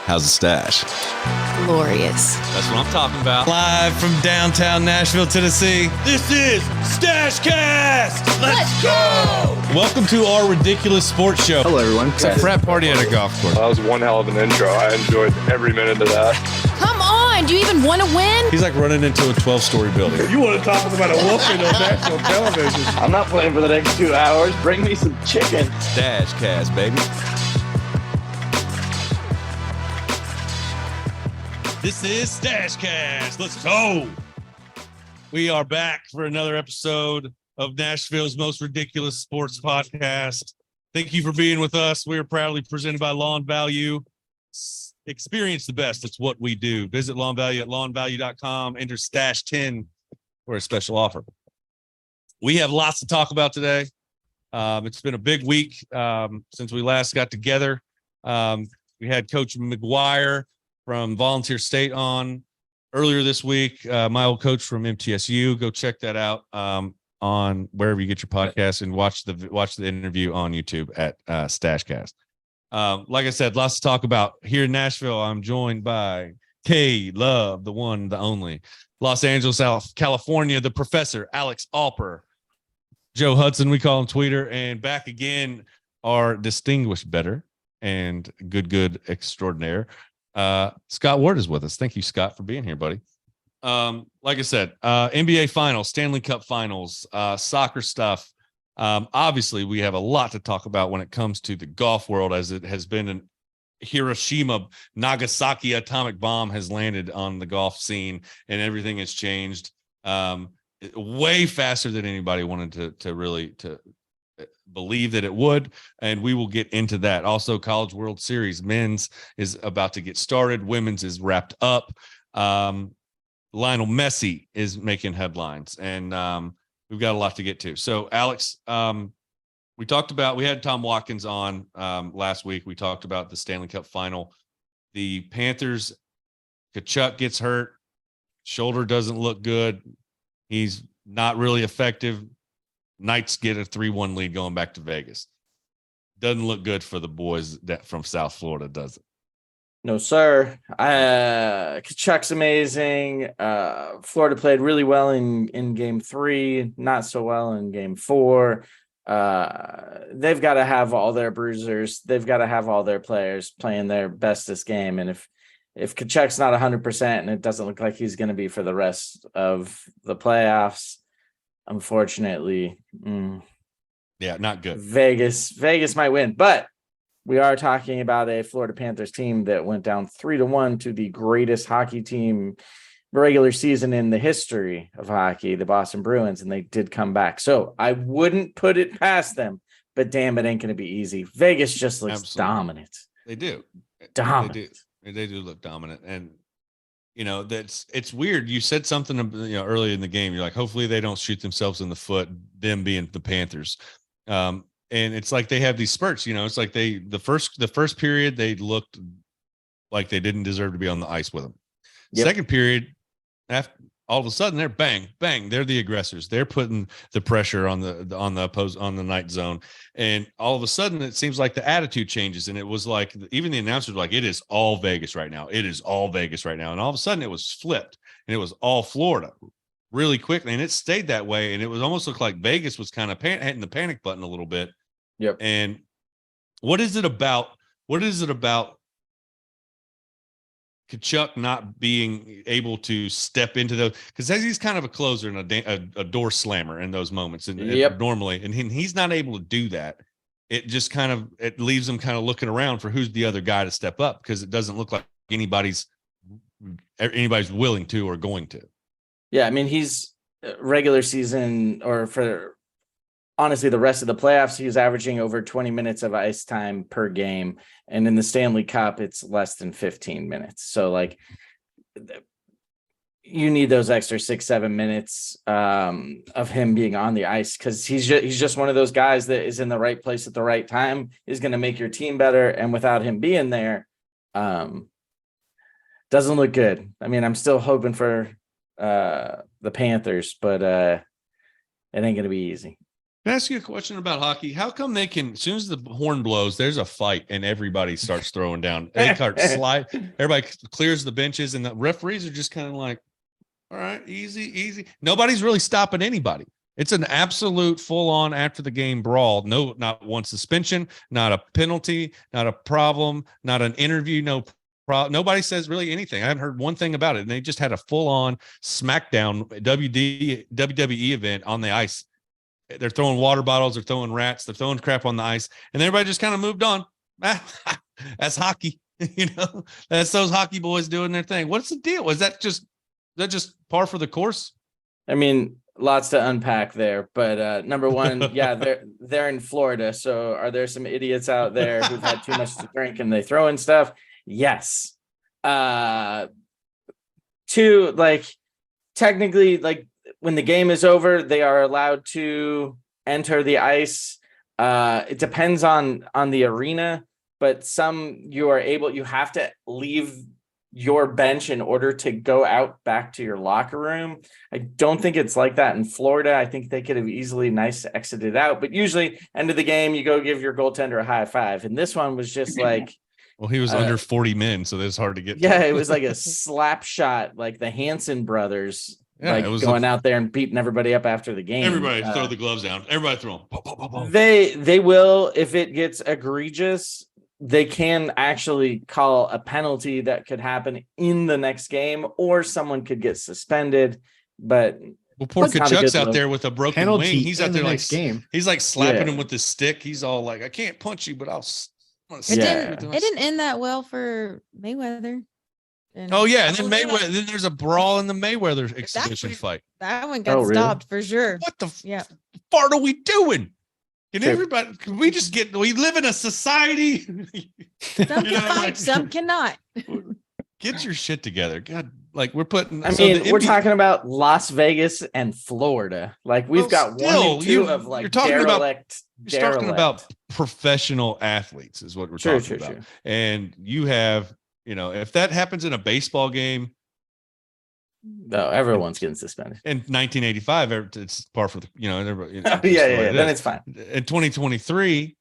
How's the stash? Glorious. That's what I'm talking about. Live from downtown Nashville, Tennessee. This is StacheCast. Let's go. Welcome to our ridiculous sports show. Hello, everyone. It's a frat party at a golf course. That was one hell of an intro. I enjoyed every minute of that. Come on. Do you even want to win? He's like running into a 12-story building. You want to talk about a whooping on national television? I'm not playing for the next 2 hours. Bring me some chicken. StacheCast, baby. This is StacheCast. Let's go. We are back for another episode of Nashville's most ridiculous sports podcast. Thank you for being with us. We are proudly presented by Lawn Value. Experience the best. It's what we do. Visit Lawn Value at lawnvalue.com. Enter STASH10 for a special offer. We have lots to talk about today. It's been a big week since we last got together. We had Coach McGuire from Volunteer State on earlier this week. My old coach from MTSU. Go check that out on wherever you get your podcast and watch the interview on YouTube at StacheCast. Like I said, lots to talk about here in Nashville. I'm joined by Love, the one, the only, Los Angeles, California, the professor, Alex Alper, Joe Hudson, we call him Tweeter, and back again, our distinguished better and good extraordinaire, Scott Ward is with us. Thank you, Scott, for being here, buddy. Like I said, NBA Finals, Stanley Cup Finals, soccer stuff. Obviously, we have a lot to talk about when it comes to the golf world, as it has been an Hiroshima, Nagasaki atomic bomb has landed on the golf scene, and everything has changed way faster than anybody wanted to really believe that it would, and we will get into that. Also, College World Series men's is about to get started, women's is wrapped up. Lionel Messi is making headlines, and we've got a lot to get to. So Alex, we had Tom Watkins on last week. We talked about the Stanley Cup final. The Panthers, Tkachuk gets hurt, shoulder doesn't look good, he's not really effective. Knights get a 3-1 lead going back to Vegas. Doesn't look good for the boys from South Florida, does it? No, sir. Tkachuk's amazing. Florida played really well in game 3, not so well in game 4. They've got to have all their bruisers. They've got to have all their players playing their bestest game. And if Tkachuk's not 100% and it doesn't look like he's going to be for the rest of the playoffs, unfortunately, not good. Vegas might win, but we are talking about a Florida Panthers team that went down 3-1 to the greatest hockey team regular season in the history of hockey, the Boston Bruins, and they did come back. So I wouldn't put it past them, but damn, it ain't going to be easy. Vegas just looks dominant. They do. Dominant. They do look dominant. And, it's weird. You said something, early in the game. You're like, hopefully they don't shoot themselves in the foot, them being the Panthers. And it's like they have these spurts, it's like the first period, they looked like they didn't deserve to be on the ice with them. Yep. Second period, after all of a sudden they're bang, they're the aggressors. They're putting the pressure on the night zone. And all of a sudden it seems like the attitude changes. And it was like, even the announcers were like, it is all Vegas right now. It is all Vegas right now. And all of a sudden it was flipped and it was all Florida really quickly. And it stayed that way. And it was almost looked like Vegas was kind of hitting the panic button a little bit. Yep. And what is it about Tkachuk not being able to step into those, because he's kind of a closer and a door slammer in those moments, and normally, and he's not able to do that. It just it leaves him kind of looking around for who's the other guy to step up, because it doesn't look like anybody's willing to or going to. Yeah, I mean, he's regular season, or for honestly the rest of the playoffs, he's averaging over 20 minutes of ice time per game. And in the Stanley Cup, it's less than 15 minutes. So like you need those extra 6-7 minutes of him being on the ice, because he's just one of those guys that is in the right place at the right time, is going to make your team better. And without him being there, doesn't look good. I mean, I'm still hoping for the Panthers, but it ain't going to be easy. Can I ask you a question about hockey? How come they can, as soon as the horn blows, there's a fight and everybody starts throwing down? They start slide. Everybody clears the benches, and the referees are just kind of like, "All right, easy." Nobody's really stopping anybody. It's an absolute full-on after the game brawl. No, not one suspension, not a penalty, not a problem, not an interview. Nobody says really anything. I haven't heard one thing about it, and they just had a full-on SmackDown WWE event on the ice. They're throwing water bottles, they're throwing rats, they're throwing crap on the ice, and everybody just kind of moved on. That's hockey, That's those hockey boys doing their thing. What's the deal? Is that just par for the course? I mean, lots to unpack there, but number one, yeah, they're in Florida. So are there some idiots out there who've had too much to drink and they throw in stuff? Yes. Two, like technically, like when the game is over, they are allowed to enter the ice. It depends on the arena, but you have to leave your bench in order to go out back to your locker room. I don't think it's like that in Florida. I think they could have easily exited out, but usually end of the game, you go give your goaltender a high five. And this one was just like, well, he was under 40 men, so it's hard to get. Yeah, it was like a slap shot, like the Hanson brothers, it was going out there and beating everybody up after the game. Everybody throw the gloves down. Everybody throw them. They will, if it gets egregious, they can actually call a penalty that could happen in the next game, or someone could get suspended. But poor Kachuk's out there with a broken penalty wing. He's out there like game. He's like slapping him with his stick. He's all like, "I can't punch you, but I'll." It didn't end that well for Mayweather. And then Mayweather. Then there's a brawl in the Mayweather exhibition fight. That one got stopped for sure. What the fart are we doing? Can we just we live in a society? Some can fight, some cannot. Get your shit together. God, like we're putting. We're talking about Las Vegas and Florida. Like we've got one and two of like derelict. You're talking about professional athletes is what we're talking about. True. And you have, if that happens in a baseball game. No, everyone's getting suspended. In 1985, it's par for the, everybody. Then it's fine. In 2023,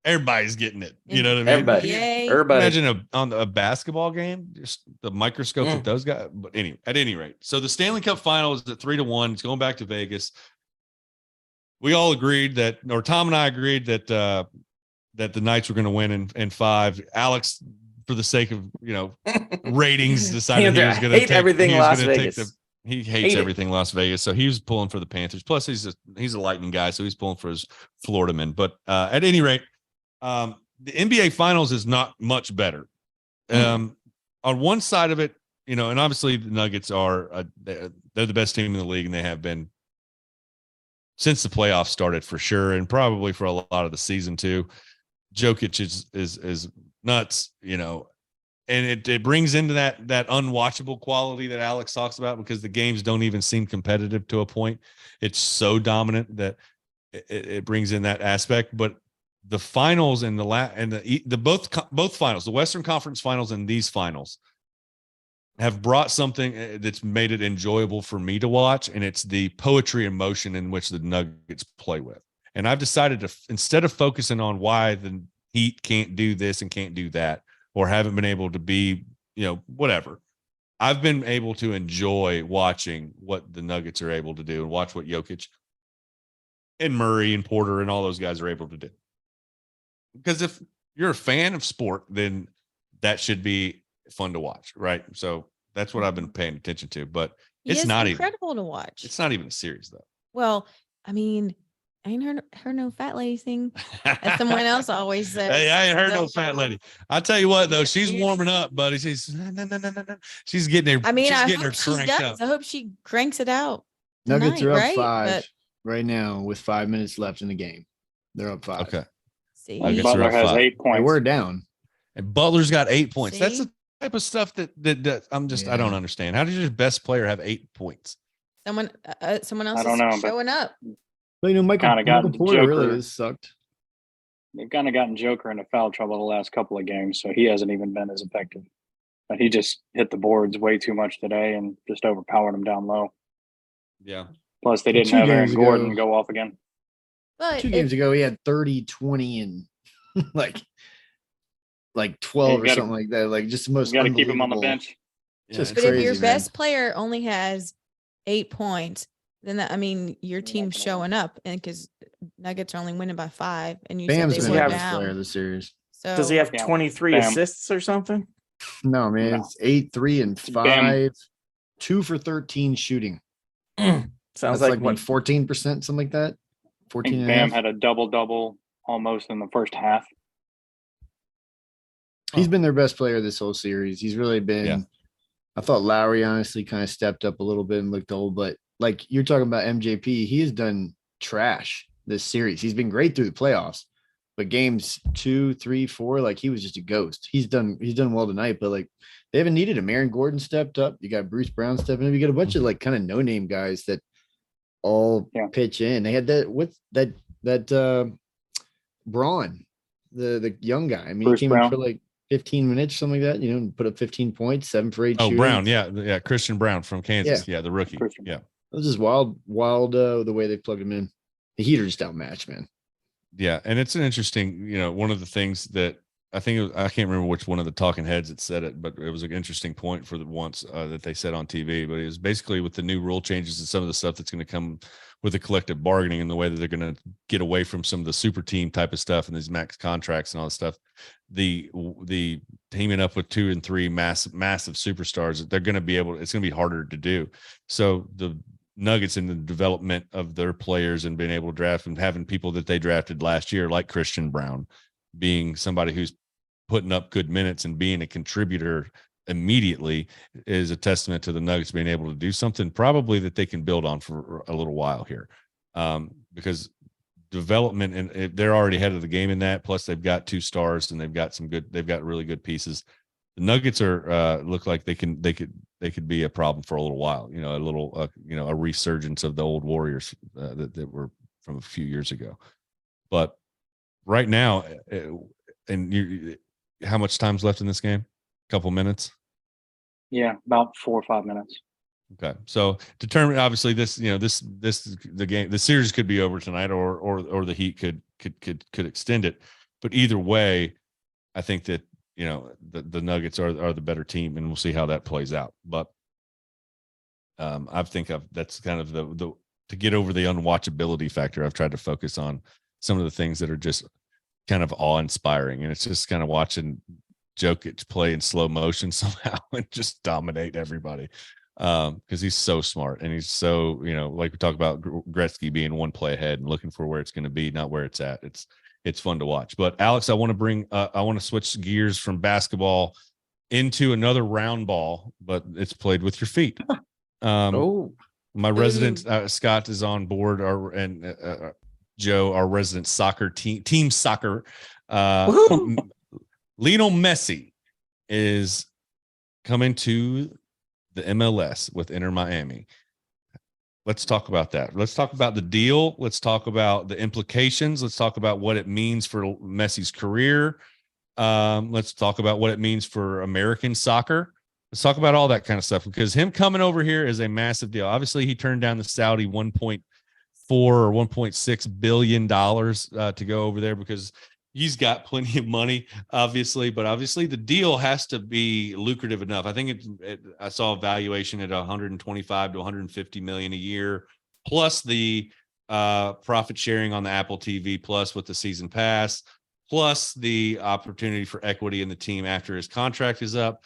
everybody's getting it. You know what I mean? Everybody. Imagine on a basketball game, just the microscope with those guys. But anyway, at any rate, so the Stanley Cup final is at 3-1. It's going back to Vegas. We all agreed Tom and I agreed that the Knights were going to win in 5. Alex, for the sake of ratings, decided he was going to take everything Las Vegas. He hates everything Las Vegas, so he was pulling for the Panthers. Plus, he's a Lightning guy, so he's pulling for his Florida men. But at any rate, the NBA Finals is not much better. On one side of it, and obviously the Nuggets are they're the best team in the league, and they have been since the playoffs started for sure, and probably for a lot of the season too. Jokic is nuts, and it brings into that unwatchable quality that Alex talks about, because the games don't even seem competitive to a point. It's so dominant that it brings in that aspect. But the finals and both finals, the Western Conference Finals and these finals, have brought something that's made it enjoyable for me to watch, and it's the poetry and motion in which the Nuggets play with. And I've decided to, instead of focusing on why the Heat can't do this and can't do that, or haven't been able to be, whatever, I've been able to enjoy watching what the Nuggets are able to do and watch what Jokic and Murray and Porter and all those guys are able to do. Because if you're a fan of sport, then that should be fun to watch, right? So that's what I've been paying attention to. But it's not incredible to watch. It's not even a series, though. Well, I mean, I ain't heard no fat lady sing, as someone else always says. Hey, I ain't heard no fat lady. I'll tell you what, though, she's warming up, buddy. She's no. She's getting her. I mean, I hope she does. I hope she cranks it out. Nuggets are up 5 right now with 5 minutes left in the game. They're up 5. Okay. See, Butler has 8 points. We're down, and Butler's got 8 points. See? That's the type of stuff that I'm just I don't understand. How did your best player have 8 points? Someone else I don't know, showing up. But Michael Porter really has sucked. They've kind of gotten Joker into foul trouble the last couple of games, so he hasn't even been as effective. But he just hit the boards way too much today and just overpowered them down low. Yeah. Plus, they didn't have Aaron Gordon go off again. But 2 games ago, he had 30, 20, and like 12 or gotta- something like that. Like just the most You got to keep him on the unbelievable- bench. Just but if your crazy, man. best player only has 8 points, then that, I mean, your You're not team's gonna showing up, and because Nuggets are only winning by 5, and you Bam's said been they the were have- best player of down. the series. So Does he have Yeah. 23 Bam. assists or something? No, man, No. it's 8, 3, and Bam. 5. 2 for 13 shooting. Sounds That's like like what, 14%, something like that? I 14 think and a Bam half? had a double almost in the first half. He's been their best player this whole series. He's really been. Yeah. I thought Lowry honestly kind of stepped up a little bit and looked old, but like you're talking about MJP, he has done trash this series. He's been great through the playoffs, but games 2, 3, 4, like he was just a ghost. He's done well tonight, but like they haven't needed him. Aaron Gordon stepped up. You got Bruce Brown stepping up. You got a bunch of like kind of no name guys that all pitch in. They had that Braun, the young guy. I mean, Bruce he came in Brown. for like 15 minutes, something like that, put up 15 points, 7 for 8 Oh, shooting. Brown. Yeah. Christian Brown from Kansas. Yeah. The rookie. Christian. Yeah. It was just wild, the way they plugged him in. The Heat are just outmatched, man. Yeah. And it's an interesting, one of the things that I think I can't remember which one of the talking heads that said it, but it was an interesting point for the once that they said on TV. But it was basically with the new rule changes and some of the stuff that's going to come with the collective bargaining and the way that they're going to get away from some of the super team type of stuff and these max contracts and all this stuff. The teaming up with 2 and 3 massive superstars, they're going to be it's going to be harder to do. So the Nuggets in the development of their players and being able to draft and having people that they drafted last year, like Christian Brown, being somebody who's putting up good minutes and being a contributor immediately is a testament to the Nuggets being able to do something probably that they can build on for a little while here. Because development, and they're already ahead of the game in that. Plus they've got 2 stars and they've got really good pieces. The Nuggets are look like they could be a problem for a little while, a resurgence of the old Warriors that were from a few years ago. But right now, how much time's left in this game? A couple minutes. Yeah, about 4 or 5 minutes. Okay, so determine obviously the series could be over tonight, or the Heat could extend it. But either way, I think that the Nuggets are the better team, and we'll see how that plays out. But I think that's kind of the to get over the unwatchability factor. I've tried to focus on some of the things that are just kind of awe-inspiring, and it's just kind of watching Jokic play in slow motion somehow and just dominate everybody. Because he's so smart and he's so, like we talk about Gretzky being one play ahead and looking for where it's going to be, not where it's at. It's fun to watch. But Alex, I want to switch gears from basketball into another round ball, but it's played with your feet. My resident Scott is on board, and Joe, our resident soccer team soccer. Lionel Messi is coming to the MLS with Inter Miami. Let's talk about that. Let's talk about the deal. Let's talk about the implications. Let's talk about what it means for Messi's career. Let's talk about what it means for American soccer. Let's talk about all that kind of stuff, because him coming over here is a massive deal. Obviously, he turned down the Saudi $1.4 or $1.6 billion to go over there because he's got plenty of money, obviously, but obviously the deal has to be lucrative enough. I think I saw a valuation at 125 to 150 million a year, plus the profit sharing on the Apple TV Plus with the season pass, plus the opportunity for equity in the team after his contract is up,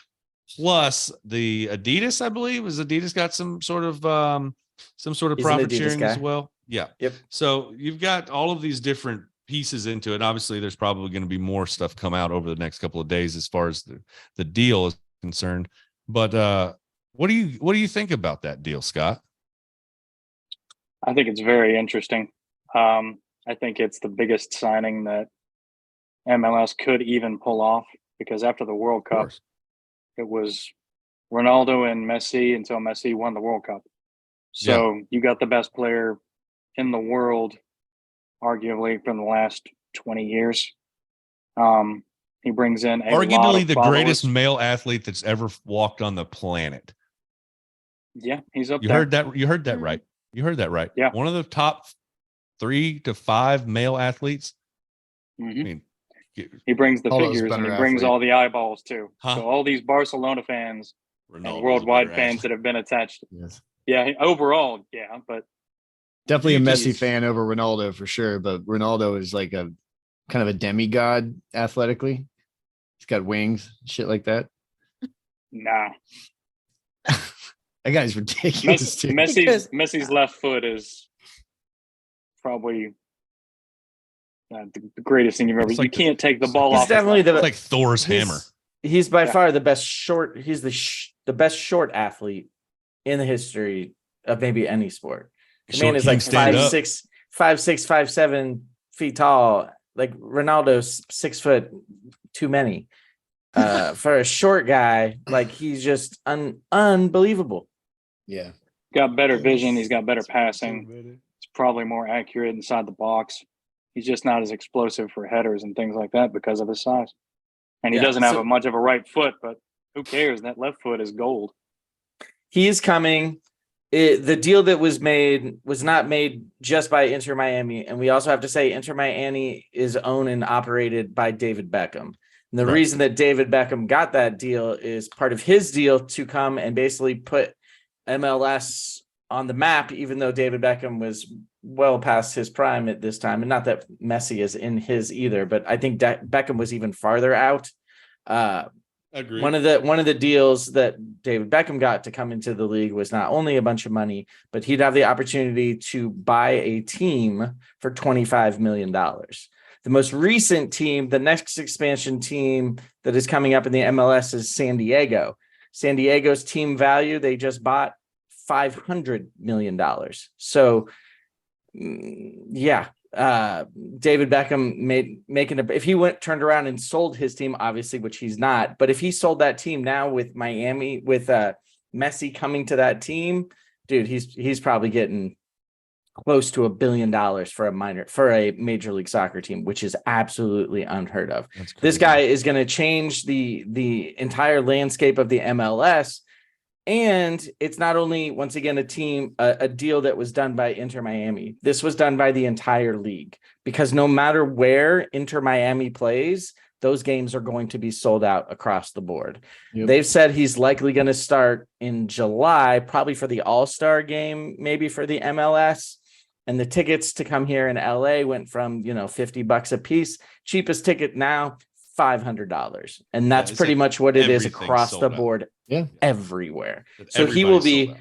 plus the Adidas, I believe, Adidas got some sort of profit sharing guy as well. Yeah. Yep. So you've got all of these different pieces into it. Obviously, there's probably going to be more stuff come out over the next couple of days as far as the deal is concerned. But what do you think about that deal, Scott? I think it's very interesting. I think it's the biggest signing that MLS could even pull off, because after the World Cup, it was Ronaldo and Messi until Messi won the World Cup. So you got the best player in the world, arguably from the last 20 years. He brings in arguably the greatest male athlete that's ever walked on the planet. Yeah, he's up there. You heard that right. You heard that right. Yeah. One of the top 3 to 5 male athletes. I Mhm. mean, He brings the All those figures and he better brings athletes. all the eyeballs too. Huh? So all these Barcelona fans Ronaldo's and a worldwide better fans athlete. that have been attached. Yes. Yeah, overall, yeah, but Definitely a You Messi just- fan over Ronaldo for sure, but Ronaldo is like a kind of a demigod athletically. He's got wings, shit like that. nah. That guy's ridiculous. dude. Because- Messi's left foot is probably the greatest thing you've ever. It's like you can't take the ball He's off. his definitely left the foot. It's like Thor's he's- hammer. He's by Yeah. far the best short. He's the best short athlete in the history of maybe any sport. The Short man is king, like stand up. 5'6", 5'7" feet tall. Like Ronaldo's 6 foot too many. For a short guy, like he's just unbelievable. Yeah. Got better vision. He's got better passing. He's probably more accurate inside the box. He's just not as explosive for headers and things like that because of his size. And he Yeah, doesn't have so- much of a right foot, but who cares? That left foot is gold. He is coming. The deal that was made was not made just by Inter Miami. And we also have to say Inter Miami is owned and operated by David Beckham. And the Right. reason that David Beckham got that deal is part of his deal to come and basically put MLS on the map, even though David Beckham was well past his prime at this time. And not that Messi is in his either, but I think Beckham was even farther out. Agreed. One of the deals that David Beckham got to come into the league was not only a bunch of money, but he'd have the opportunity to buy a team for $25 million. The most recent team, the next expansion team that is coming up in the MLS is San Diego. San Diego's team value, they just bought $500 million. So, yeah. David Beckham if he turned around and sold his team, obviously, which he's not, but if he sold that team now with Miami, with Messi coming to that team, dude, he's probably getting close to $1 billion for a major league soccer team, which is absolutely unheard of. That's This crazy. guy is going to change the entire landscape of the MLS. And it's not only, once again, a deal that was done by Inter Miami. This was done by the entire league, because no matter where Inter Miami plays, those games are going to be sold out across the board. Yep. They've said he's likely going to start in July, probably for the All-Star game, maybe for the MLS. And the tickets to come here in LA went from, $50 a piece. Cheapest ticket now, $500. And that's it's pretty like much what it is everything's across the sold out. board. Yeah. Everywhere. So he will be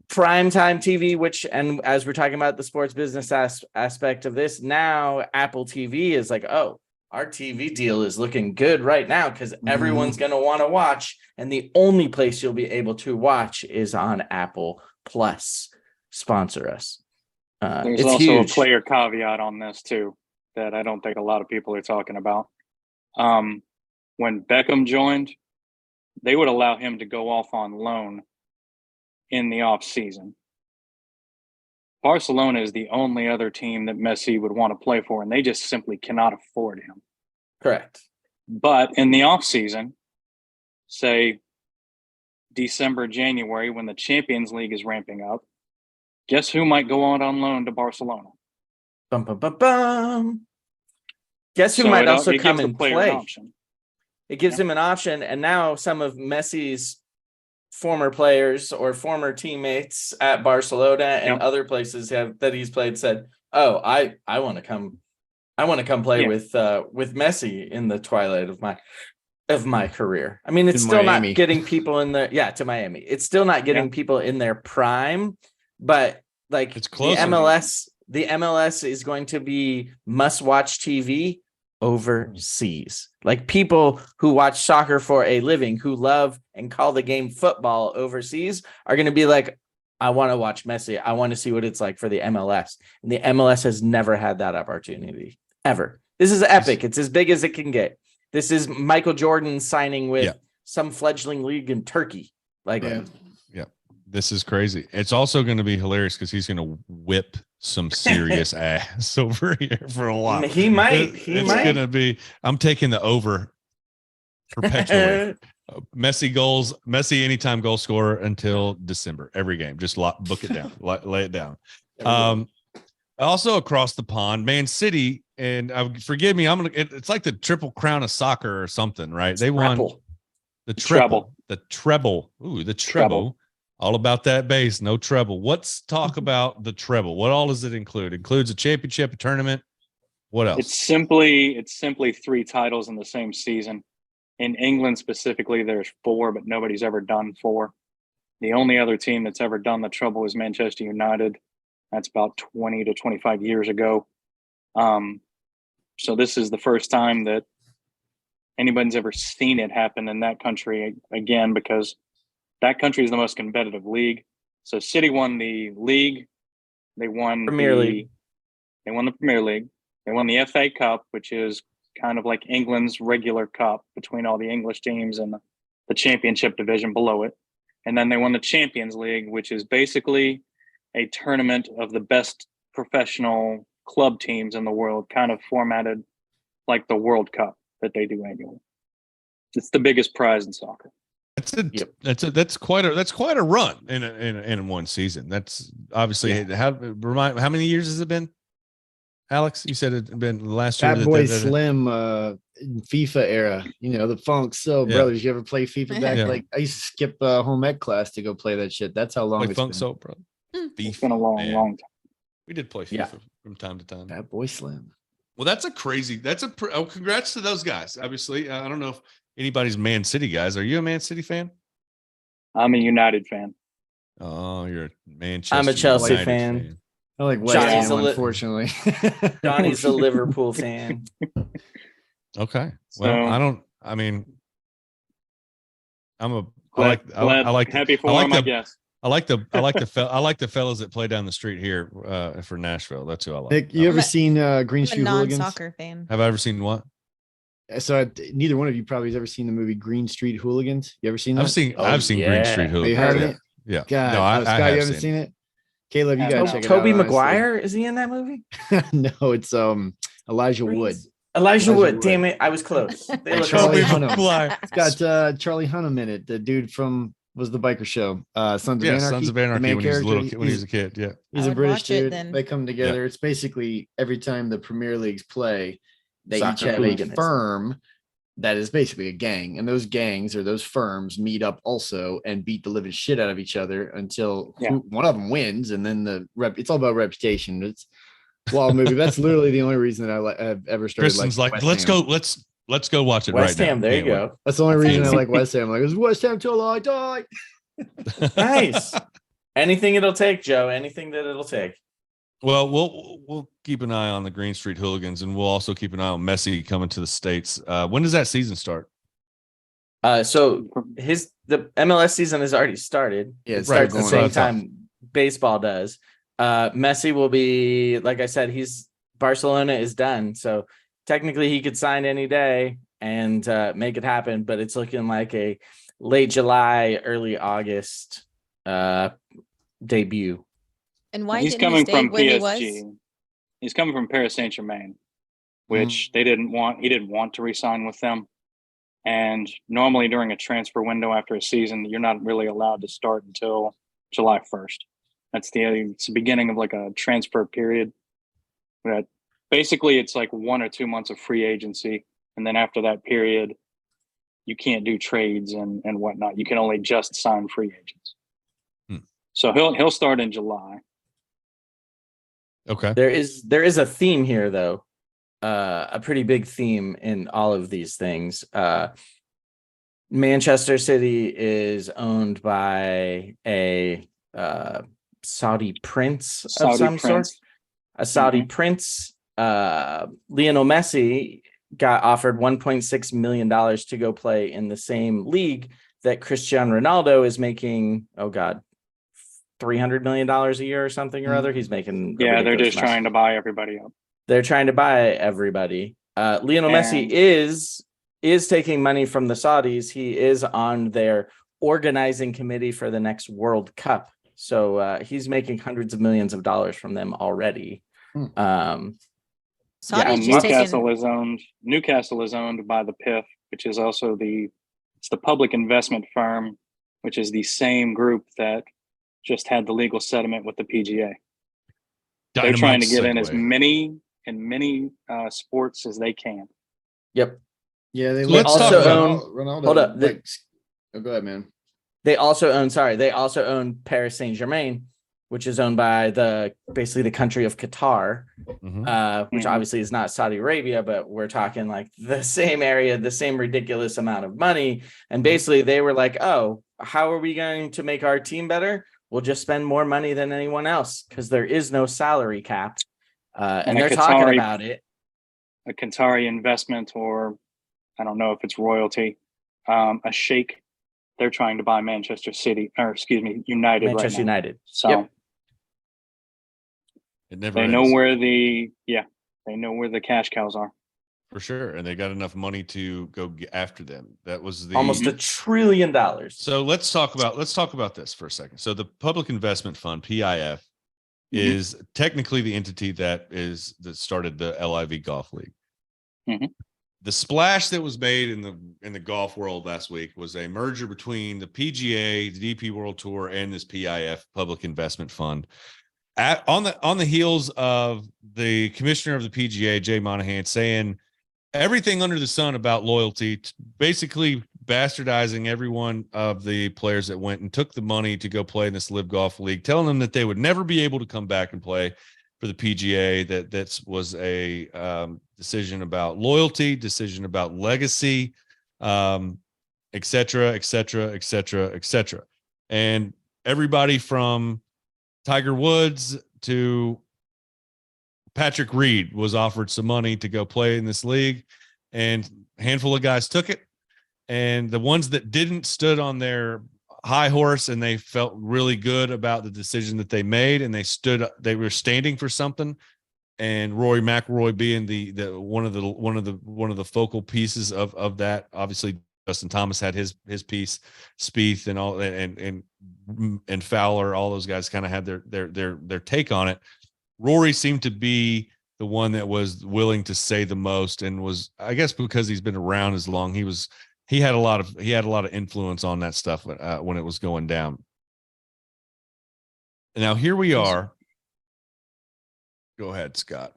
primetime TV, and as we're talking about the sports business aspect of this, now Apple TV is like, oh, our TV deal is looking good right now because everyone's going to want to watch. And the only place you'll be able to watch is on Apple Plus. Sponsor us. There's It's also huge. a player caveat on this too that I don't think a lot of people are talking about. When Beckham joined, they would allow him to go off on loan in the off season. Barcelona is the only other team that Messi would want to play for, and they just simply cannot afford him. Correct. But in the off season, say December, January, when the Champions League is ramping up, guess who might go on loan to Barcelona? Bum, bum, bum, bum. Guess who So might it also gives come the and player play? an option. It gives him an option. And now some of Messi's former players or former teammates at Barcelona and Yep. other places that he's played said, oh, I want to come play Yeah. with Messi in the twilight of my career. I mean, it's To still Miami. not getting people in there. Yeah, to Miami. It's still not getting people in their prime, but like It's close. the MLS is going to be must-watch TV overseas. Like people who watch soccer for a living, who love and call the game football overseas, are going to be like, I want to watch Messi. I want to see what it's like for the MLS. And the MLS has never had that opportunity ever. This is epic. It's as big as it can get. This is Michael Jordan signing with some fledgling league in Turkey. Like, Yeah. This is crazy. It's also going to be hilarious because he's going to whip some serious ass over here for a while. He might. It's going to be. I'm taking the over perpetually. Messi anytime goal scorer until December every game. Just book it down, lay it down. Also across the pond, Man City, and forgive me, it's like the Triple Crown of soccer or something, right? They won Treble. the Treble. treble. Ooh, the treble. All about that bass, no treble. Let's talk about the treble. What all does it include? Includes a championship, a tournament. What else? It's simply 3 titles in the same season. In England specifically, there's 4, but nobody's ever done 4. The only other team that's ever done the treble is Manchester United. That's about 20 to 25 years ago. So this is the first time that anybody's ever seen it happen in that country again, because that country is the most competitive league. So City won the league. They won Premier League. They won the Premier League. They won the FA Cup, which is kind of like England's regular cup between all the English teams and the championship division below it. And then they won the Champions League, which is basically a tournament of the best professional club teams in the world, kind of formatted like the World Cup that they do annually. It's the biggest prize in soccer. That's quite a run in one season. That's obviously how many years has it been? Alex, you said it had been last year. Fat Boy Slim FIFA era, the Funk Brothers. You ever play FIFA back? Yeah. Like I used to skip home ec class to go play that shit. That's how long Play it's Funk been. Soul, bro. It's been a long time. We did play FIFA from time to time. Fat Boy Slim. Well, congrats to those guys. Obviously, I don't know if anybody's Man City guys. Are you a Man City fan? I'm a United fan. Oh, you're a Manchester. I'm a Chelsea United fan. I like West Johnny's Ham, a li- unfortunately. Johnny's a Liverpool fan. Okay. So- Well, Happy for him, I guess. I like the fellas that play down the street here for Nashville. That's who I like. Nick, you ever seen Green I'm a Street Hooligans? non-soccer fan. Have I ever seen what? So neither one of you probably has ever seen the movie Green Street Hooligans. You ever seen that? I've seen Green yeah. Street Oh, you Hooligans. haven't? Yeah. God, No, I Scott, have you haven't seen it. Caleb, you No. gotta check it Toby out. honestly. Maguire, is he in that movie? No, it's Elijah Wood. Elijah Wood. Wood. Damn it, I was close. They look Charlie alike. Hunnam. It's got Charlie Hunnam in it. The dude from was the biker show. Sons of Anarchy. Sons of The Anarchy main when he was a character. little kid, when he was a kid. Yeah. He's I a would British watch it dude. then. They come together. It's basically every time the Premier Leagues play, they Soccer each have a hooliganism. firm that is basically a gang. And those gangs or those firms meet up also and beat the living shit out of each other until one of them wins. And then it's all about reputation. It's a wild movie. That's literally the only reason that I've ever started. Kristen's like, West let's Ham. go. Let's go watch it West right Ham, now. there you Can't go. That's the only reason I Fancy. like West Ham. Like, it's West Ham till I die. wait. Nice. Anything it'll take, Joe. Anything that it'll take. Well, we'll keep an eye on the Green Street Hooligans, and we'll also keep an eye on Messi coming to the States. When does that season start? So the MLS season has already started. Yeah, It it's starts going the same on. time baseball does. Messi will be, like I said, Barcelona is done. So technically he could sign any day and make it happen, but it's looking like a late July, early August debut. And why He's didn't coming he stay from where he PSG. was? He's coming from Paris Saint-Germain, which he didn't want to re-sign with them. And normally during a transfer window after a season, you're not really allowed to start until July 1st. It's the beginning of like a transfer period. But basically it's like 1 or 2 months of free agency. And then after that period, you can't do trades and whatnot. You can only just sign free agents. So he'll start in July. Okay. There is a theme here, though, a pretty big theme in all of these things. Manchester City is owned by a Saudi prince of some sort, a Saudi prince. Lionel Messi got offered $1.6 million to go play in the same league that Cristiano Ronaldo is making. Oh God. $300 million a year or something or other. He's making. Yeah, they're just trying to buy everybody up. They're trying to buy everybody. Lionel Messi is taking money from the Saudis. He is on their organizing committee for the next World Cup. So Hmm. he's making hundreds of millions of dollars from them already. Saudi's And just Newcastle taking. is owned by the PIF, which is also it's the public investment firm, which is the same group that just had the legal settlement with the PGA. They're trying to Dynamite get in as segue. many sports as they can. Yep. Yeah, they So let's talk also about own. Ronaldo. Hold up. Like, oh, go ahead, man. They also own. Sorry, they also own Paris Saint-Germain, which is owned by basically the country of Qatar, which obviously is not Saudi Arabia, but we're talking like the same area, the same ridiculous amount of money. And basically, they were like, "Oh, how are we going to make our team better? We'll just spend more money than anyone else because there is no salary cap." And they're talking about it. A Qatari investment, or I don't know if it's royalty, a sheikh. They're trying to buy Manchester City, or excuse me, United. Manchester United. So Yep. It never they ends. know where the cash cows are. For sure. And they got enough money to go after them. That was the Almost $1 trillion. So let's talk about this for a second. So the Public Investment Fund, PIF, is technically the entity that started the LIV Golf League. The splash that was made in the golf world last week was a merger between the PGA, the DP World Tour, and this PIF, Public Investment Fund. On the heels of the commissioner of the PGA, Jay Monahan, saying everything under the sun about loyalty, basically bastardizing every one of the players that went and took the money to go play in this LIV Golf League, telling them that they would never be able to come back and play for the PGA, that was a decision about loyalty, decision about legacy, et cetera, et cetera, et cetera, et cetera. And everybody from Tiger Woods to Patrick Reed was offered some money to go play in this league, and a handful of guys took it. And the ones that didn't stood on their high horse, and they felt really good about the decision that they made, and they were standing for something. And Rory McIlroy being the one of the focal pieces of that. Obviously, Justin Thomas had his piece, Spieth and all, and Fowler, all those guys kind of had their take on it. Rory seemed to be the one that was willing to say the most, and was, I guess, because he's been around as long, he had a lot of influence on that stuff when it was going down. And now here we are. Go ahead, Scott.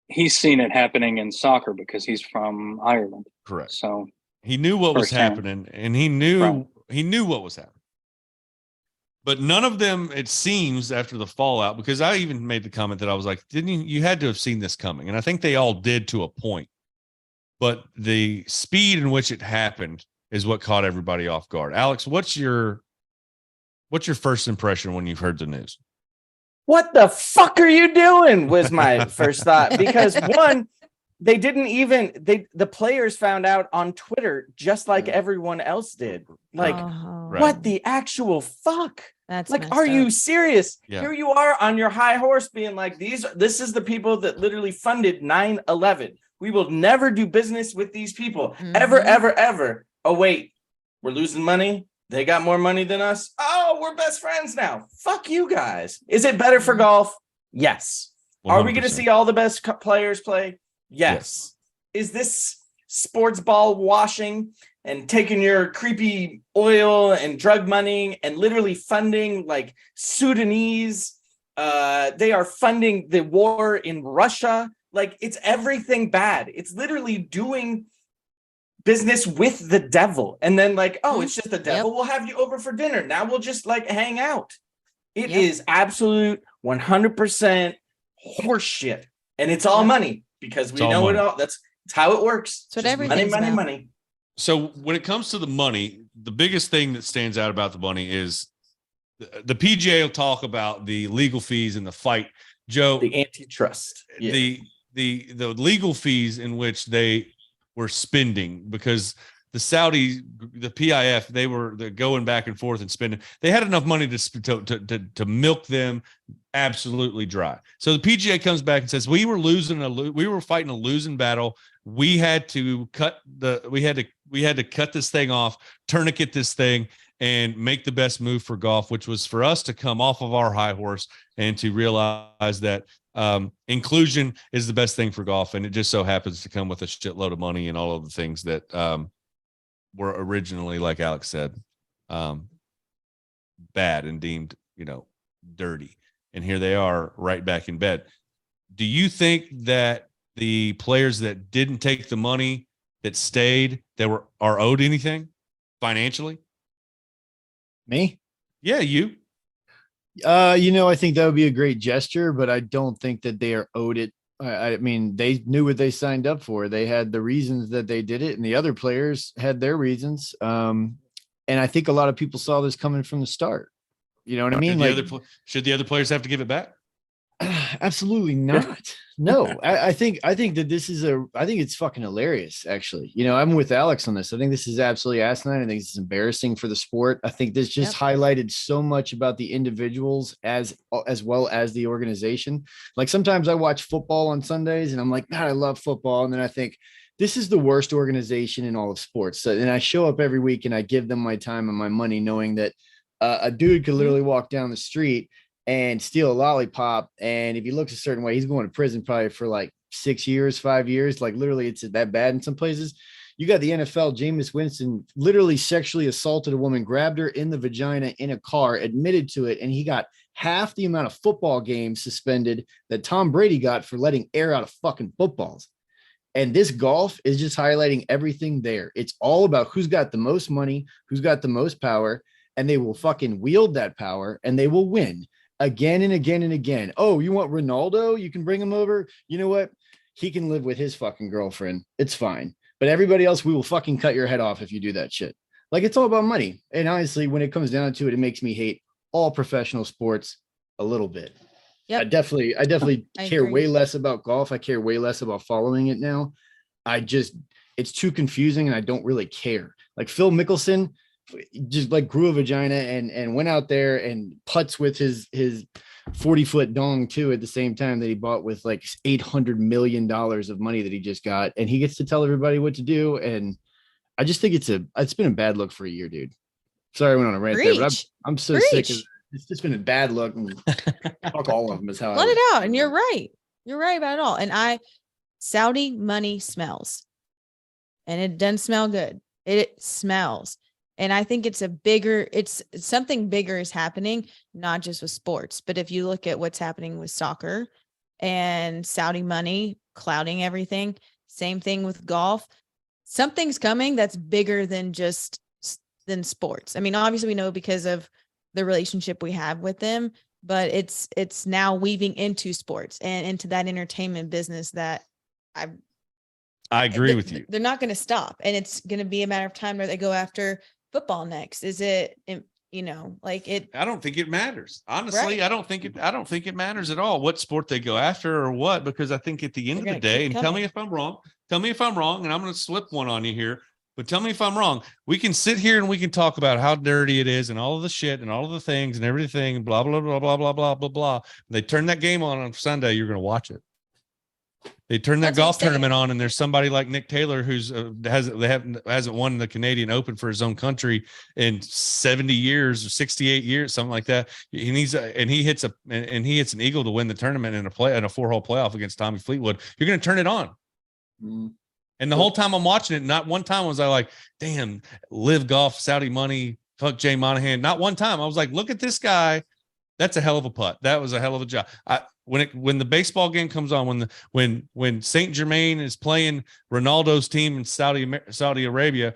He's seen it happening in soccer because he's from Ireland. Correct. So he knew what was firsthand. happening, and he knew what was happening. But none of them, it seems, after the fallout, because I even made the comment that I was like, you had to have seen this coming. And I think they all did to a point. But the speed in which it happened is what caught everybody off guard. Alex, what's your first impression when you've heard the news? What the fuck are you doing? Was my first thought, because one, they didn't even the players found out on Twitter just like everyone else did. Like, what the actual fuck? That's like, are you serious? Yeah. Here you are on your high horse being like, this is the people that literally funded 9/11. We will never do business with these people ever, ever, ever. Oh, wait, we're losing money. They got more money than us. Oh, we're best friends now. Fuck you guys. Is it better for golf? Yes. 100%. Are we going to see all the best players play? Yes. Is this sports ball washing and taking your creepy oil and drug money and literally funding like Sudanese? They are funding the war in Russia. Like, it's everything bad. It's literally doing business with the devil. And then like, oh, it's just the devil. We'll have you over for dinner. Now we'll just like hang out. It is absolute 100% horseshit. And it's all money, because we know it all. That's how it works. So money. So when it comes to the money, the biggest thing that stands out about the money is the PGA will talk about the legal fees in the fight. Joe, the antitrust, the legal fees in which they were spending, because the Saudi, the PIF, they're going back and forth and spending. They had enough money to milk them absolutely dry. So the PGA comes back and says, we were fighting a losing battle. We had to cut this thing off, tourniquet this thing, and make the best move for golf, which was for us to come off of our high horse and to realize that inclusion is the best thing for golf. And it just so happens to come with a shitload of money and all of the things that were originally, like Alex said, bad and deemed, dirty. and here they are right back in bed. Do you think that the players that didn't take the money, that stayed, are owed anything financially? Me? Yeah, you. I think that would be a great gesture, but I don't think that they are owed it. I mean, they knew what they signed up for. They had the reasons that they did it, and the other players had their reasons. And I think a lot of people saw this coming from the start. You know what I mean? Should the other players have to give it back? Absolutely not. No, I think that I think it's fucking hilarious, actually. I'm with Alex on this. I think this is absolutely asinine. I think it's embarrassing for the sport. I think this just highlighted so much about the individuals as well as the organization. Like, sometimes I watch football on Sundays and I'm like, God, I love football. And then I think this is the worst organization in all of sports. So, and I show up every week and I give them my time and my money, knowing that a dude could literally walk down the street and steal a lollipop, and if he looks a certain way, he's going to prison probably for like 6 years, 5 years. Like, literally, it's that bad in some places. You got the NFL, Jameis Winston literally sexually assaulted a woman, grabbed her in the vagina in a car, admitted to it, and he got half the amount of football games suspended that Tom Brady got for letting air out of fucking footballs. And this golf is just highlighting everything there. It's all about who's got the most money, who's got the most power, and they will fucking wield that power and they will win again and again and again. Oh, you want Ronaldo? You can bring him over. You know what? He can live with his fucking girlfriend. It's fine. But everybody else, we will fucking cut your head off if you do that shit. Like, it's all about money. And honestly, when it comes down to it, it makes me hate all professional sports a little bit. Yep. I definitely care way less about golf. I care way less about following it now. It's too confusing and I don't really care. Like, Phil Mickelson just like grew a vagina and went out there and putts with his 40-foot dong too at the same time that he bought with like $800 million of money that he just got, and he gets to tell everybody what to do. And I just think it's been a bad look for a year, dude. Sorry I went on a rant there, but I'm so sick of it. It's just been a bad look. Fuck all of them is how let it out. And you're right about it all. And Saudi money smells, and it doesn't smell good. It smells. And I think it's something bigger is happening, not just with sports, but if you look at what's happening with soccer and Saudi money clouding everything, same thing with golf. Something's coming that's bigger than sports. I mean, obviously we know because of the relationship we have with them, but it's now weaving into sports and into that entertainment business that I agree with you. They're not going to stop. And it's going to be a matter of time where they go after football next. Is it, like it? I don't think it matters. Honestly, right? I don't think it matters at all what sport they go after or what, because I think at the end of the day, and tell me if I'm wrong, and I'm going to slip one on you here, but tell me if I'm wrong. We can sit here and we can talk about how dirty it is and all of the shit and all of the things and everything and blah, blah, blah, blah, blah, blah, blah, blah. They turn that game on Sunday, you're going to watch it. They turn that golf tournament on, and there's somebody like Nick Taylor who's hasn't won the Canadian Open for his own country in 70 years or 68 years, something like that. And he hits an eagle to win the tournament in a 4-hole playoff against Tommy Fleetwood. You're going to turn it on. Mm. And the whole time I'm watching it, not one time was I like, damn, live golf, Saudi money, fuck Jay Monahan. Not one time. I was like, look at this guy. That's a hell of a putt. That was a hell of a job. When the baseball game comes on, when Saint Germain is playing Ronaldo's team in Saudi Arabia,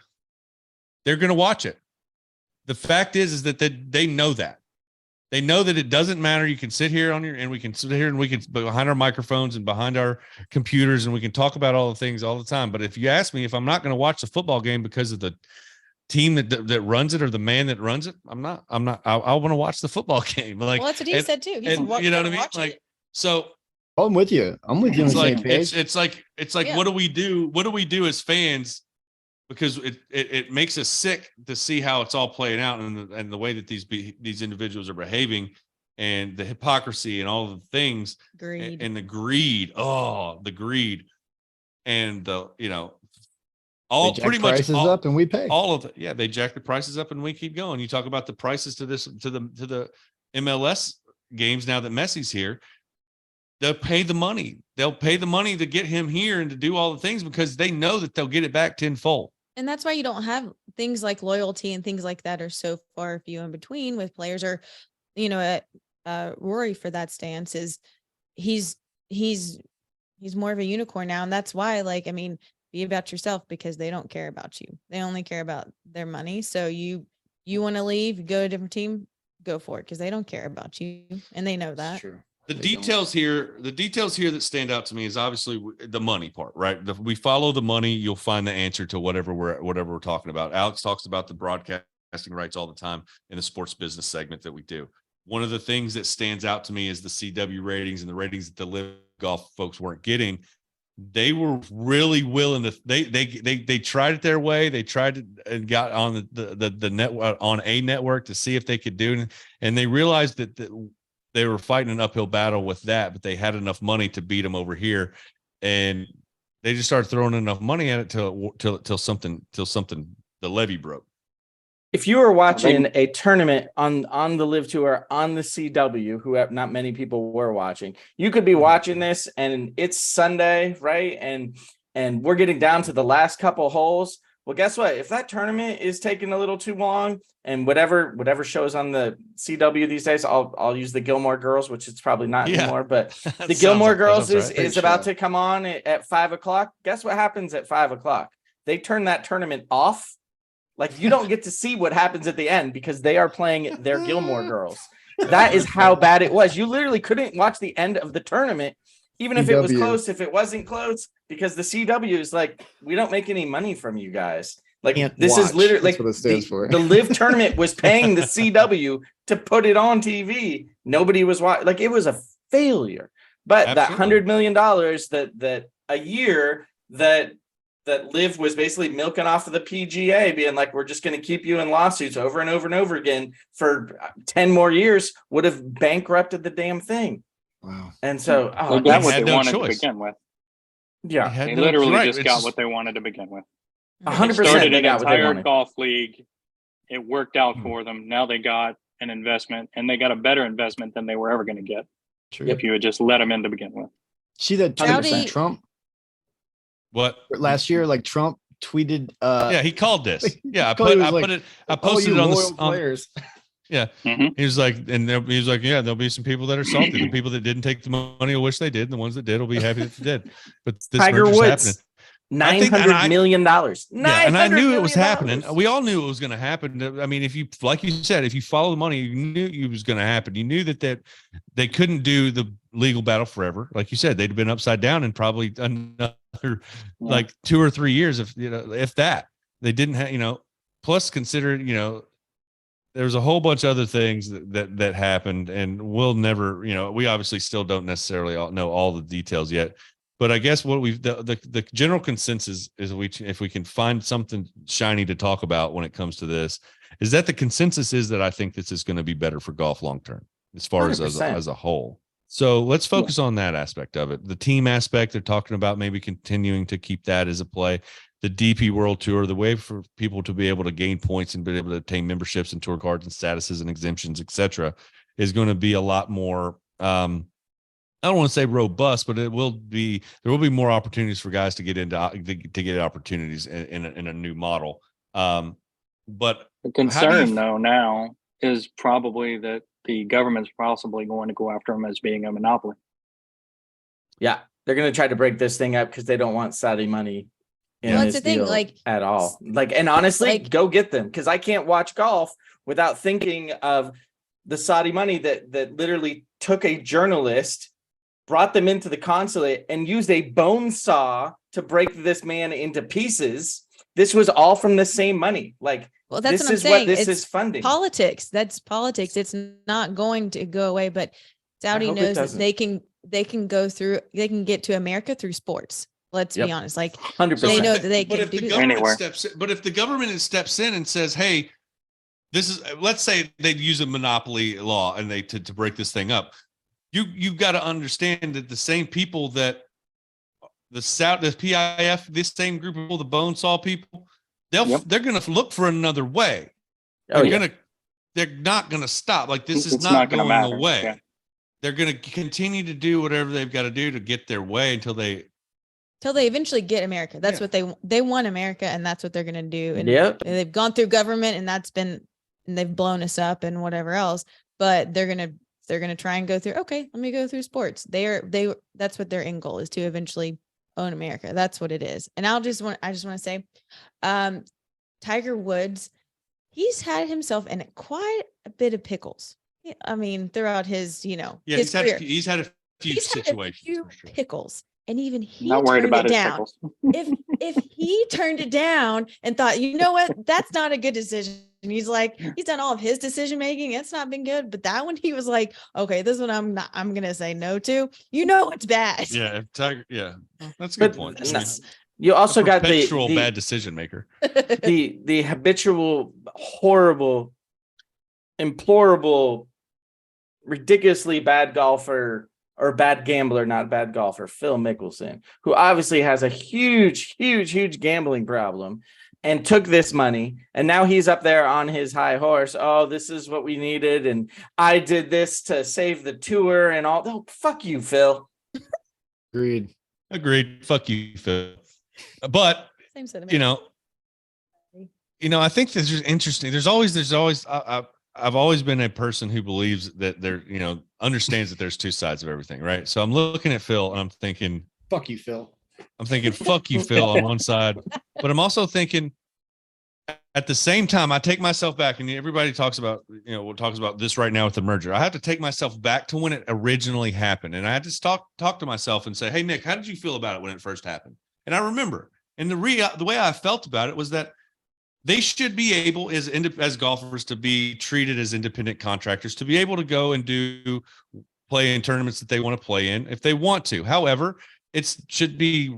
they're going to watch it. The fact is that they know that. They know that it doesn't matter. You can sit here we can sit here and we can behind our microphones and behind our computers and we can talk about all the things all the time. But if you ask me if I'm not going to watch the football game because of the team that runs it or the man that runs it, I'm not. I want to watch the football game. Like, well, that's what he said too. He said, you know what I mean? Like, so I'm with you. I'm with you on the same page. It's like, yeah. What do we do? What do we do as fans? Because it makes us sick to see how it's all playing out and the way that these individuals are behaving and the hypocrisy and all the things and the greed. Oh, the greed and all they pretty much prices up and we pay all of it. Yeah, they jack the prices up and we keep going. You talk about the prices to the MLS games now that Messi's here. They'll pay the money. They'll pay the money to get him here and to do all the things because they know that they'll get it back tenfold. And that's why you don't have things like loyalty and things like that are so far few in between with players or, Rory for that stance is he's more of a unicorn now. And that's why, like, I mean, be about yourself, because they don't care about you. They only care about their money. So you want to leave, go to a different team, go for it, because they don't care about you. And they know that. True. The They details here that stand out to me is obviously the money part, right? We follow the money, you'll find the answer to whatever we're talking about. Alex talks about the broadcasting rights all the time in the sports business segment that we do. One of the things that stands out to me is the CW ratings and the ratings that the LIV Golf folks weren't getting. They were really willing to. They tried it their way. They tried to and got on the network, on a network, to see if they could do it, and they realized that they were fighting an uphill battle with that, but they had enough money to beat them over here, and they just started throwing enough money at it till something the levee broke. If you were watching a tournament on the LIV Tour on the CW, who not many people were watching, you could be watching this and it's Sunday, right? And we're getting down to the last couple holes. Well, guess what? If that tournament is taking a little too long, and whatever shows on the CW these days, I'll use the Gilmore Girls, which it's probably not anymore, but the Gilmore Girls is about to come on at 5 o'clock. Guess what happens at 5 o'clock? They turn that tournament off. Like, you don't get to see what happens at the end because they are playing their Gilmore Girls. That is how bad it was. You literally couldn't watch the end of the tournament, even if it was close, if it wasn't close, because the CW is like, we don't make any money from you guys. Like, this is literally like what it stands for. The LIV tournament was paying the CW to put it on TV. Nobody was watching. Like, it was a failure. But Absolutely. that $100 million that a year that LIV was basically milking off of the PGA, being like, we're just going to keep you in lawsuits over and over and over again for 10 more years, would have bankrupted the damn thing. Wow. And so they got what had they no wanted choice. to begin with. yeah, They literally just got what they wanted to begin with. 100% Started they an got what they entire wanted. golf league. It worked out for them. Now they got an investment, and they got a better investment than they were ever going to get True. if you had just let them in to begin with. See that tweet Saudi- from Trump What? last year? Like, Trump tweeted. Yeah, he called this. Yeah, I Called it was like, posted it on loyal the players. Yeah, Mhm. he was like, he was like, yeah, there'll be some people that are salty. The people that didn't take the money will wish they did, and the ones that did will be happy that they did. But this Tiger merger's Woods, happening. $900 million. Yeah, and I knew it was $900 happening. million. We all knew it was going to happen. I mean, if you, like you said, if you follow the money, you knew it was going to happen. You knew that they couldn't do the legal battle forever. Like you said, they'd have been upside down in probably another like 2 or 3 years, if that. They didn't have, plus consider, there's a whole bunch of other things that happened, and we'll never, we obviously still don't necessarily know all the details yet. But I guess what the general consensus is, if we can find something shiny to talk about when it comes to this, is that the consensus is that I think this is going to be better for golf long term, as far as a whole. So let's focus on that aspect of it. The team aspect, they're talking about maybe continuing to keep that as a play. The DP World Tour, the way for people to be able to gain points and be able to obtain memberships and tour cards and statuses and exemptions, etc., is going to be a lot more. I don't want to say robust, but there will be more opportunities for guys to get into to get opportunities in a new model. But the concern though now is probably that the government's possibly going to go after them as being a monopoly. Yeah, they're going to try to break this thing up because they don't want Saudi money in Well, this that's the thing, deal like- at all. Like, and honestly, go get them, because I can't watch golf without thinking of the Saudi money that literally took a journalist, brought them into the consulate, and used a bone saw to break this man into pieces. This was all from the same money. Like, Well, that's this what I'm is saying. what this It's is funding. politics. That's politics. It's not going to go away, but Saudi hope it knows that doesn't. they can get to America through sports. Let's be honest. Like, 100%. they know that they but can if the do government Anywhere. but if the government steps in and says, hey, this is, let's say they'd use a monopoly law and they to break this thing up. You've got to understand that the same people that the PIF, this same group of people, the bone saw people, they're going to look for another way. They're not going to stop. Like, this is It's not gonna going matter. away. Yeah. They're going to continue to do whatever they've got to do to get their way until they eventually get America. That's what they want, America, and that's what they're going to do. And they've gone through government, and they've blown us up and whatever else, but they're going to they're going to try and go through, okay, let me go through sports. That's what their end goal is, to eventually own America. That's what it is. And I just want to say, Tiger Woods, he's had himself in quite a bit of pickles. I mean, throughout his, his career. He's had a few situations for sure. Pickles. And even he Not worried turned about it his down. pickles. If he turned it down and thought, you know what, that's not a good decision. And he's done all of his decision making. It's not been good. But that one, he was like, okay, this one I'm gonna say no to. It's bad. Yeah, Tiger. Yeah, that's a good point. You also got the bad decision maker. the habitual, horrible, implorable, ridiculously bad golfer or bad gambler, not bad golfer, Phil Mickelson, who obviously has a huge, huge, huge gambling problem and took this money. And now he's up there on his high horse. Oh, this is what we needed. And I did this to save the tour and all. Oh, fuck you, Phil. Agreed. Fuck you, Phil. But, Same set of I think this is interesting. There's always, I've always been a person who believes that there, understands that there's two sides of everything, right? So I'm looking at Phil and I'm thinking, fuck you, Phil. I'm thinking, fuck you, Phil, on one side. But I'm also thinking, at the same time, I take myself back, and everybody talks about, talks about this right now with the merger. I have to take myself back to when it originally happened. And I had to talk to myself and say, hey, Nick, how did you feel about it when it first happened? And I remember, and the way I felt about it was that they should be able, as golfers, to be treated as independent contractors, to be able to go and play in tournaments that they want to play in if they want to. However, it should be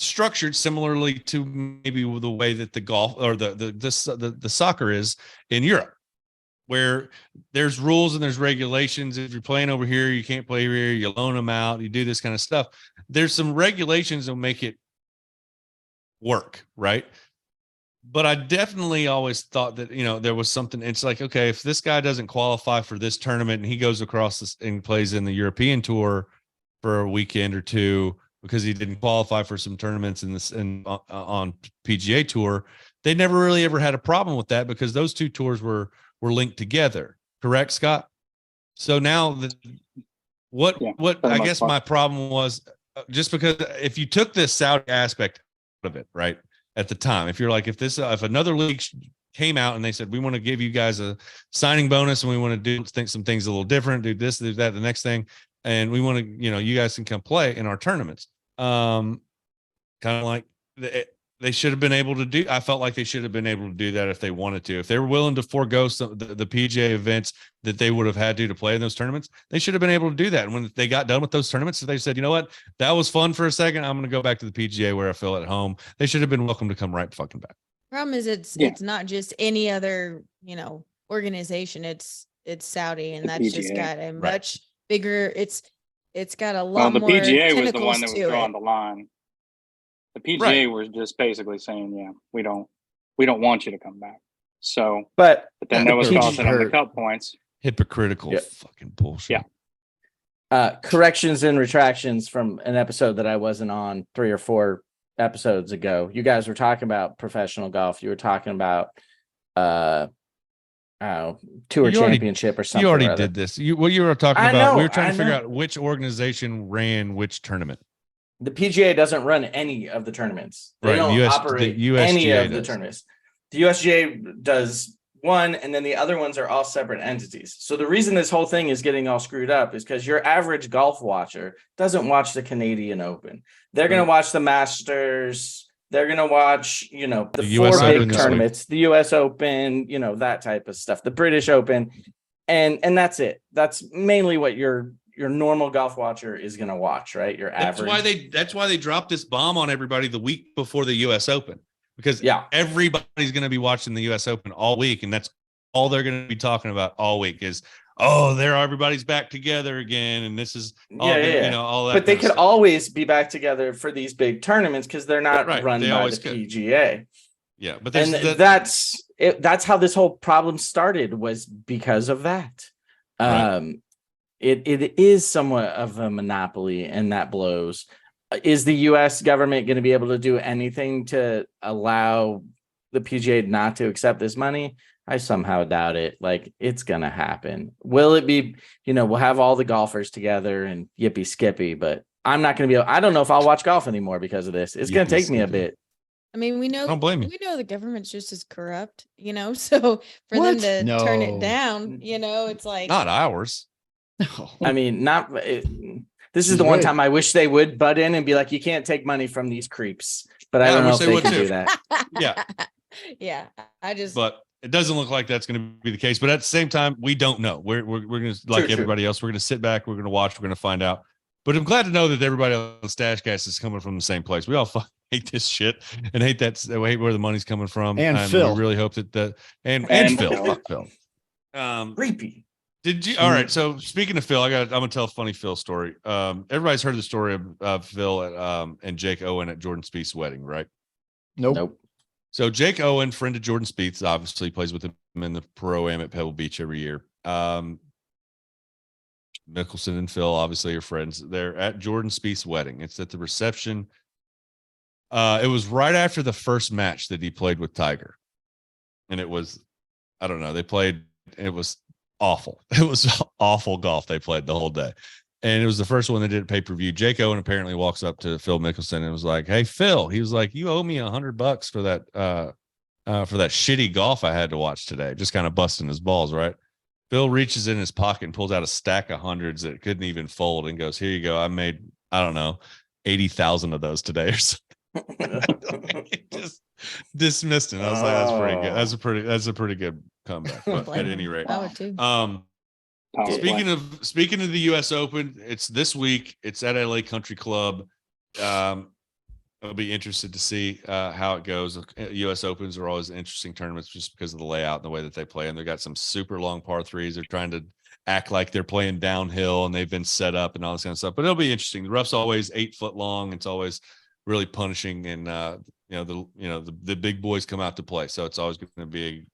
structured similarly to maybe the way that the golf or the soccer is in Europe, where there's rules and there's regulations. If you're playing over here, you can't play here. You loan them out. You do this kind of stuff. There's some regulations that will make it work, right? But I definitely always thought that, there was something. It's like, okay, if this guy doesn't qualify for this tournament and he goes across this and plays in the European tour for a weekend or two because he didn't qualify for some tournaments on PGA tour, they never really ever had a problem with that because those two tours were linked together. Correct, Scott? So now I guess my problem was just because if you took this Saudi aspect out of it, right? At the time, if you're like, if another league came out and they said, we want to give you guys a signing bonus and we want to do some things a little different, do this, do that, the next thing. And we want to, you guys can come play in our tournaments. Kind of like they should have been able to do. I felt like they should have been able to do that if they wanted to. If they were willing to forego the PGA events that they would have had to play in those tournaments, they should have been able to do that. And when they got done with those tournaments, they said, you know what, that was fun for a second. I'm going to go back to the PGA where I feel at home. They should have been welcome to come right fucking back. Problem is it's not just any other, organization. It's Saudi, and that's just got a much bigger, it's got a lot more. The PGA was the tentacles one that was to drawing it. the line. The PGA was just basically saying, we don't want you to come back. So, but then that was costing them the cut points. Hypocritical fucking bullshit. Yeah. Corrections and retractions from an episode that I wasn't on 3 or 4 episodes ago. You guys were talking about professional golf. You were talking about tour championship or something. You already did this. What you were talking about, we were trying to figure out which organization ran which tournament. The PGA doesn't run any of the tournaments. They don't operate any of the tournaments. The USGA does one, and then the other ones are all separate entities. So the reason this whole thing is getting all screwed up is because your average golf watcher doesn't watch the Canadian Open. They're going to watch the Masters. They're going to watch, the 4 big tournaments, the US Open, that type of stuff, the British Open. And that's it. That's mainly what your normal golf watcher is going to watch, right? Your average. That's why they dropped this bomb on everybody the week before the US Open, because everybody's going to be watching the US Open all week. And that's all they're going to be talking about all week is, everybody's back together again. And this is all all that. But they could always be back together for these big tournaments because they're not run by the PGA. Yeah. But that's how this whole problem started, was because of that. Right. It is somewhat of a monopoly, and that blows. Is the U.S. government going to be able to do anything to allow the PGA not to accept this money? I somehow doubt it. Like, it's gonna happen. Will it be? We'll have all the golfers together and yippee skippy, but I'm not gonna be. I don't know if I'll watch golf anymore because of this. It's gonna take me a bit. I mean, we know don't blame you. we know the government's just as corrupt, so for them What? to turn it No. down, it's like Not ours. I mean, this is He's the one right. time I wish they would butt in and be like, you can't take money from these creeps. But I Yeah, I don't know wish if they they would can too. do that. Yeah. yeah. I just But it doesn't look like that's going to be the case. But at the same time, we don't know. We're going to, like True. everybody else, we're going to sit back. We're going to watch. We're going to find out. But I'm glad to know that everybody on the StacheCast is coming from the same place. We all hate this shit and hate hate where the money's coming from. And Phil. we really hope that and Phil. Phil. Fuck Phil. Creepy. Did you? All right. So speaking of Phil, I'm gonna tell a funny Phil story. Everybody's heard the story of Phil and Jake Owen at Jordan Spieth's wedding, right? Nope. So Jake Owen, friend of Jordan Spieth's, obviously plays with him in the Pro-Am at Pebble Beach every year. Mickelson and Phil obviously are friends. They're at Jordan Spieth's wedding. It's at the reception. It was right after the first match that he played with Tiger. And it was, I don't know, it was awful. It was awful golf they played the whole day. And it was the first one they did pay-per-view. Jake Owen apparently walks up to Phil Mickelson and was like, "Hey, Phil," he was like, "you owe me $100 for that shitty golf I had to watch today." Just kind of busting his balls, right? Phil reaches in his pocket and pulls out a stack of hundreds that couldn't even fold and goes, "Here you go. I made, I don't know, 80,000 of those today or something." Just dismissed it. I was like, "That's pretty good. That's a pretty good comeback." But at any rate, I would too. Power play. Speaking of the U.S. Open, it's this week. It's at LA Country Club. I'll be interested to see how it goes. U.S. Opens are always interesting tournaments just because of the layout and the way that they play. And they've got some super long par threes. They're trying to act like they're playing downhill and they've been set up and all this kind of stuff. But it'll be interesting. The rough's always 8 foot long. It's always really punishing, and the big boys come out to play. So it's always going to be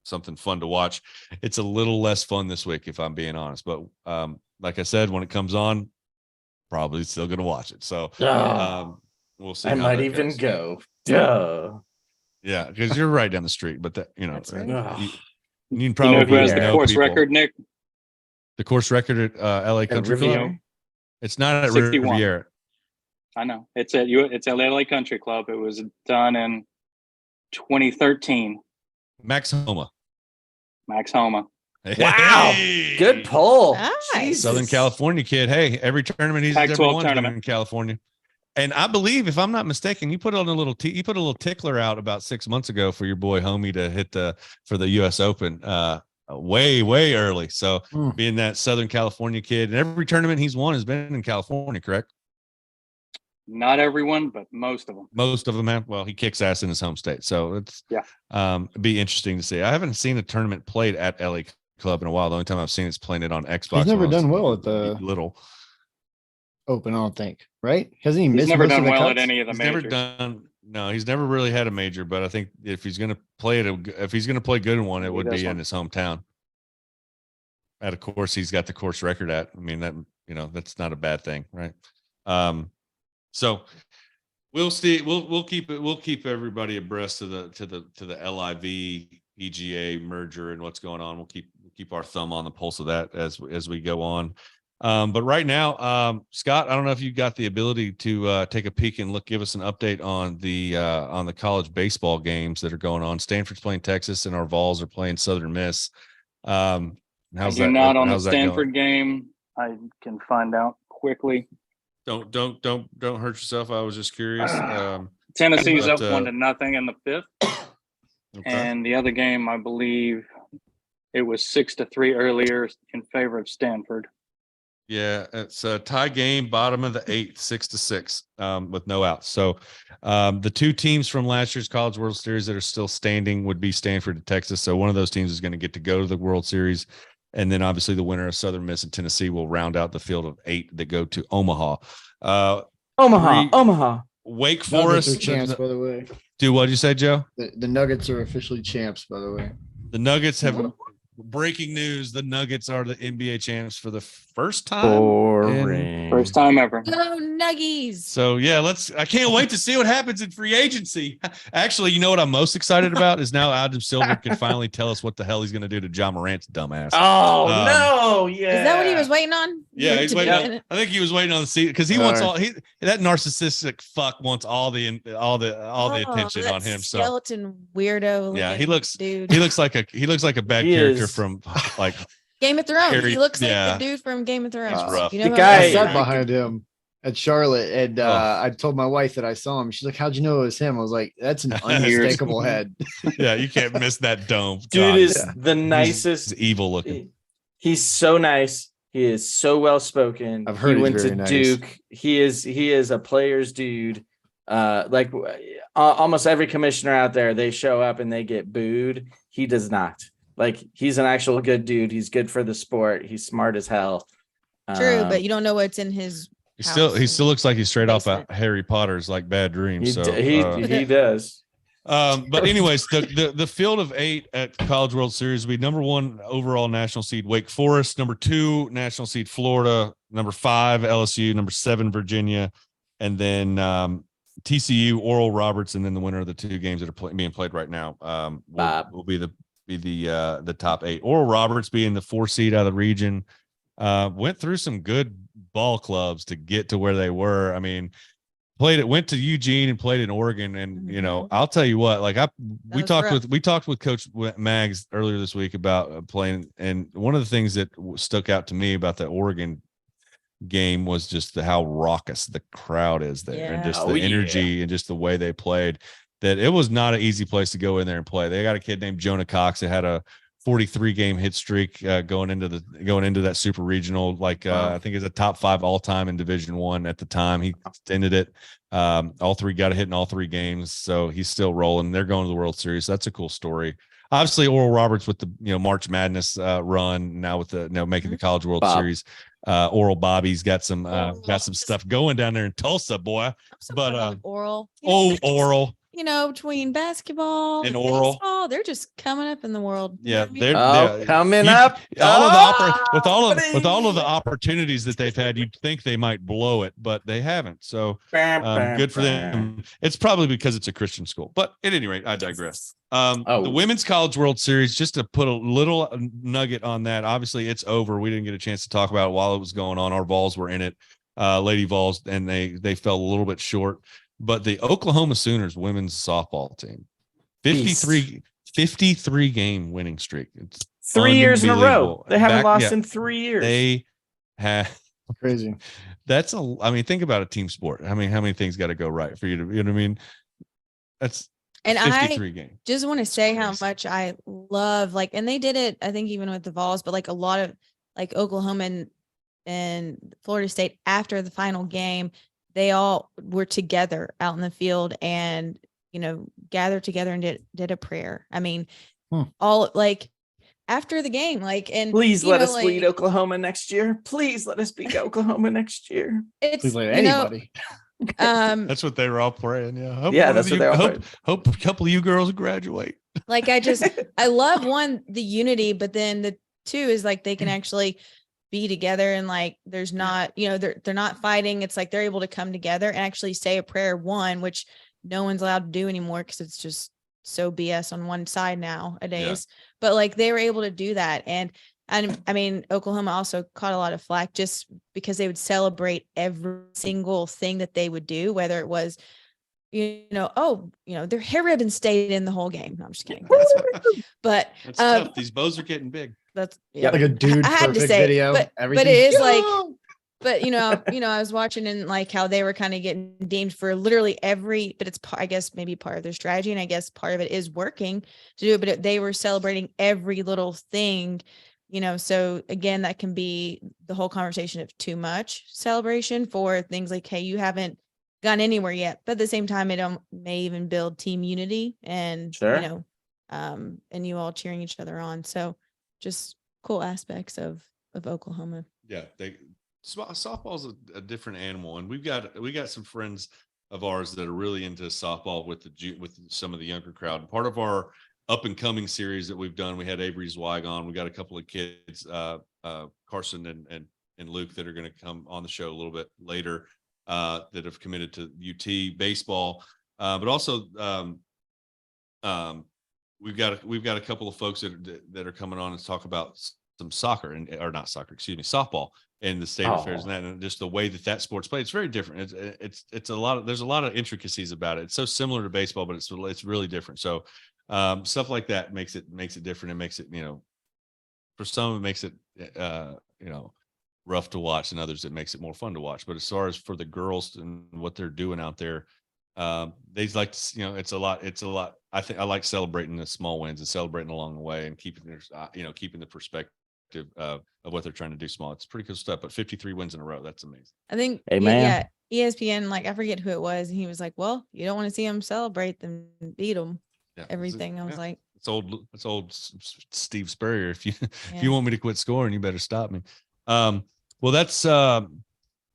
something fun to watch. It's a little less fun this week, if I'm being honest. But like I said, when it comes on, probably still going to watch it. So we'll see. I might even go. Duh. Yeah, because you're right down the street. But That's right. you can You probably know who has the know course people. record, Nick? The course record at LA Country Club. Riviera? It's not at 61. Riviera. I know. It's at LA Country Club. It was done in 2013. Max Homa. Max Homa. Wow. Hey! Good pull. Nice. Jesus. Southern California kid. Hey, every tournament he's Pac-12 ever won tournament. in California. And I believe, if I'm not mistaken, you put on a little tickler out about 6 months ago for your boy Homie to hit for the U.S. Open way early. So being that Southern California kid, and every tournament he's won has been in California, correct? Not everyone, but most of them. Most of them have. Well, he kicks ass in his home state, so it's be interesting to see. I haven't seen a tournament played at LA Club in a while. The only time I've seen it's playing it on Xbox. He's never when I was done well at the little. Open, I don't think. Right? Hasn't he He's missed never most of done the well at cuts? any of the He's majors. never done. No, he's never really had a major. But I think if he's going to play if he's going to play good in one, it would be in his hometown. At a course he's got the course record at. I mean, that's not a bad thing, right? So we'll see. We'll keep everybody abreast of the LIV PGA merger and what's going on. We'll keep our thumb on the pulse of that as we go on. But right now, Scott, I don't know if you got the ability to take a peek and give us an update on the college baseball games that are going on. Stanford's playing Texas, and our Vols are playing Southern Miss. On the Stanford game. I can find out quickly. Don't hurt yourself. I was just curious. Tennessee's but, up 1-0 in the 5th. Okay. And the other game, I believe it was 6-3 earlier in favor of Stanford. Yeah, it's a tie game, bottom of the 8th, 6-6, with no outs. So the two teams from last year's College World Series that are still standing would be Stanford and Texas. So one of those teams is going to get to go to the World Series. And then obviously the winner of Southern Miss and Tennessee will round out the field of 8 that go to Omaha. Omaha. Wake Nuggets Forest. are champs, by the way. Dude, what did you say, Joe? The Nuggets are officially champs, by the way. The Nuggets have breaking news: the Nuggets are the NBA champs for the first time. Boring. First time ever. Go Nuggies. So yeah, I can't wait to see what happens in free agency. Actually, you know what I'm most excited about is now Adam Silver can finally tell us what the hell he's going to do to John Morant's dumbass. Oh no! Yeah, Is that what he was waiting on? Yeah, he's To waiting. be in it? I think he was waiting on the seat because he wants that narcissistic fuck wants all the attention that on him. So skeleton weirdo. yeah, looking he looks like a bad He character is. from like Game of Thrones. Harry- he looks like yeah. the dude from Game of Thrones. He's rough. You know The who guy- I'm I talking sat about? behind him at Charlotte, and I told my wife that I saw him. She's like, "How'd you know it was him?" I was like, "That's an unmistakable head." yeah, you can't miss that dome. Dude God, is the nicest. he's evil looking. He's so nice. He is so well spoken. I've heard he he's went to very nice. Duke. He is a player's dude. Like almost every commissioner out there, they show up and they get booed. He does not. Like he's an actual good dude. He's good for the sport. He's smart as hell. True, but you don't know what's in his. He still looks like he's straight off of basement. Harry Potter's like Bad Dreams. He does. But anyways, the field of 8 at College World Series will be number 1 overall national seed Wake Forest, number 2 national seed Florida, number 5 LSU, number 7 Virginia, and then TCU, Oral Roberts, and then the winner of the 2 games that are being played right now will be the top 8. Oral Roberts being the 4 seed out of the region, went through some good ball clubs to get to where they were. I mean, went to Eugene and played in Oregon, and you know, I'll tell you what, like we talked with Coach Mags earlier this week about playing, and one of the things that stuck out to me about the Oregon game was just how raucous the crowd is there, and just the energy and just the way they played. That it was not an easy place to go in there and play. They got a kid named Jonah Cox that had a 43 game hit streak going into that super regional. Like I think it's a top 5 all time in Division I at the time. He extended it. All 3 got a hit in all 3 games, so he's still rolling. They're going to the World Series. So that's a cool story. Obviously, Oral Roberts with the March Madness run now with the making the College World Series. Oral Bobby's got some stuff going down there in Tulsa, boy. But Oral. Oral. Between basketball and Oral, baseball, they're just coming up in the world. Yeah, they're coming up. With all of the opportunities that they've had, you'd think they might blow it, but they haven't. So good for them. It's probably because it's a Christian school. But at any rate, I digress. The Women's College World Series, just to put a little nugget on that. Obviously, it's over. We didn't get a chance to talk about it while it was going on. Our Vols were in it, Lady Vols, and they fell a little bit short. But the Oklahoma Sooners women's softball team, 53 game winning streak. It's 3 years in a row. They haven't lost in 3 years. They have Crazy. Think about a team sport. How many things got to go right for you to, you know what I mean? That's 53 games. Just want to say how much I love, and they did it, I think, even with the Vols, but a lot of Oklahoma and Florida State after the final game, they all were together out in the field and, gathered together and did a prayer. I mean, all after the game, and please let us beat Oklahoma next year. Please let us beat Oklahoma next year. Please let anybody. That's what they were all praying. Yeah. That's what they all praying. Hope a couple of you girls graduate. I love the unity, but then the 2 is they can actually be together and there's not, they're not fighting. It's they're able to come together and actually say a prayer, which no one's allowed to do anymore because it's just so BS on one side nowadays. Yeah. But they were able to do that. And I mean, Oklahoma also caught a lot of flack just because they would celebrate every single thing that they would do, whether it was, their hair ribbon stayed in the whole game. No, I'm just kidding. But that's tough. These bows are getting big. That's like a dude. I had to say, video, but everything. But it is I was watching and how they were kind of getting deemed for literally but it's I guess maybe part of their strategy, and I guess part of it is working to do it. But they were celebrating every little thing, So again, that can be the whole conversation of too much celebration for things like, hey, you haven't gone anywhere yet, but at the same time, it may even build team unity and and you all cheering each other on. So just cool aspects of Oklahoma. Yeah, softball's a different animal, and we got some friends of ours that are really into softball with some of the younger crowd. Part of our up and coming series that we've done. We had Avery Zweig on. We got a couple of kids, Carson and Luke, that are going to come on the show a little bit later, that have committed to UT baseball. But also, we've got a couple of folks that are coming on and talk about some soccer softball in the state affairs and that, and just the way that sport's played. It's very different. It's a lot of, there's a lot of intricacies about it. It's so similar to baseball, but it's really different. So stuff like that makes it different. It makes it, for some it makes it rough to watch, and others it makes it more fun to watch. But as far as for the girls and what they're doing out there, they like to, it's a lot. I think I like celebrating the small wins and celebrating along the way and keeping their, keeping the perspective of what they're trying to do small. It's pretty cool stuff. But 53 wins in a row, that's amazing. I think, Amen. ESPN, like, I forget who it was, and he was like, well, you don't want to see them celebrate them, beat them, everything. I was like, it's old Steve Spurrier. If you want me to quit scoring, you better stop me. Well, that's I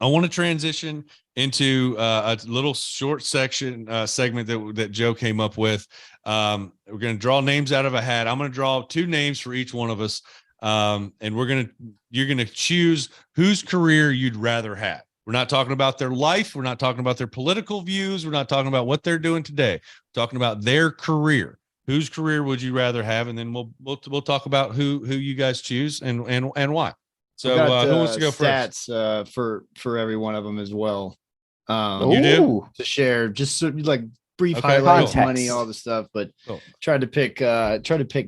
want to transition into a little short segment that Joe came up with. We're going to draw names out of a hat. I'm going to draw 2 names for each one of us. And you're going to choose whose career you'd rather have. We're not talking about their life. We're not talking about their political views. We're not talking about what they're doing today. We're talking about their career. Whose career would you rather have? And then we'll talk about who you guys choose and why. So who wants to go first? For every one of them as well. You do? To share just like brief Okay, highlights, cool. money, all the stuff, but Cool. tried to pick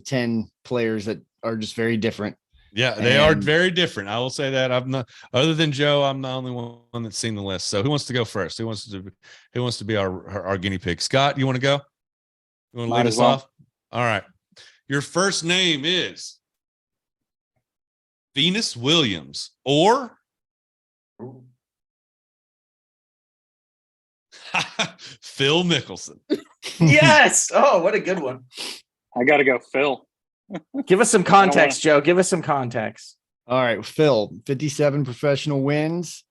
10 players that are just very different. Yeah, they are And- very different. I will say that. I'm not, other than Joe, I'm the only one that's seen the list. So who wants to go first? Who wants to be our guinea pig? Scott, you want to go? You want to Might lead as us well. off? All right. Your first name is Venus Williams or Phil Mickelson. Yes. Oh, what a good one. I got to go Phil. Give us some context, Joe. Give us some context. All right, Phil, 57 professional wins,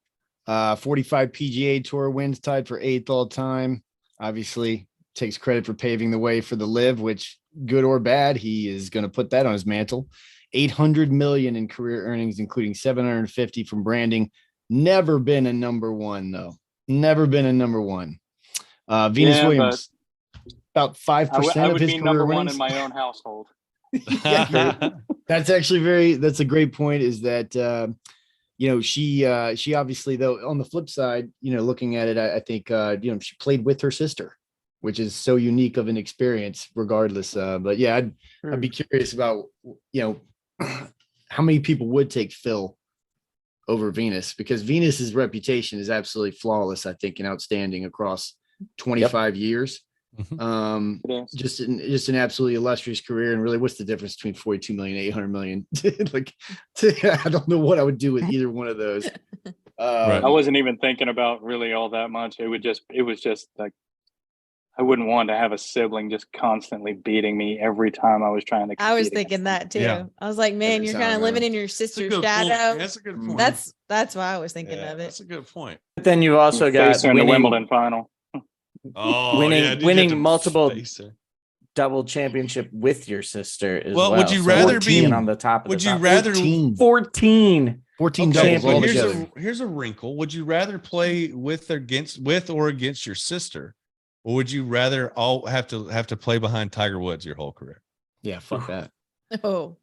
45 PGA Tour wins, tied for 8th all time. Obviously, takes credit for paving the way for the LIV, which, good or bad, he is going to put that on his mantle. 800 million in career earnings, including 750 from branding. Never been a number one, though. Never been a number one. Venus Williams, about 5% I of would his be career number one winnings. in my own household. That's actually that's a great point, is that she obviously, though, on the flip side, looking at it, I think she played with her sister, which is so unique of an experience regardless. But yeah, I'd be curious about how many people would take Phil over Venus, because Venus's reputation is absolutely flawless, I think, and outstanding across 25 years. It is. Just an absolutely illustrious career. And really, what's the difference between 42 million, 800 million? I don't know what I would do with either one of those. Right. I wasn't even thinking about really all that much. It was just like, I wouldn't want to have a sibling just constantly beating me every time I was trying to. I was compete thinking against that too. Yeah. I was like, man, Every you're kind time, of living man. in your That's a sister's good point. shadow. That's a good point. That's why I was thinking of it. That's a good point. But then you've also them. got Face her in the winning, Wimbledon final. Oh, Winning- yeah, I did winning get to multiple- face her. double championship with your sister as Well, well. would you So rather be- 14 on the top of would the you top. rather 14 14. doubles but all here's together. here's a wrinkle. Would you rather play with or against your sister, or would you rather all have to play behind Tiger Woods your whole career? Yeah, fuck that. Oh,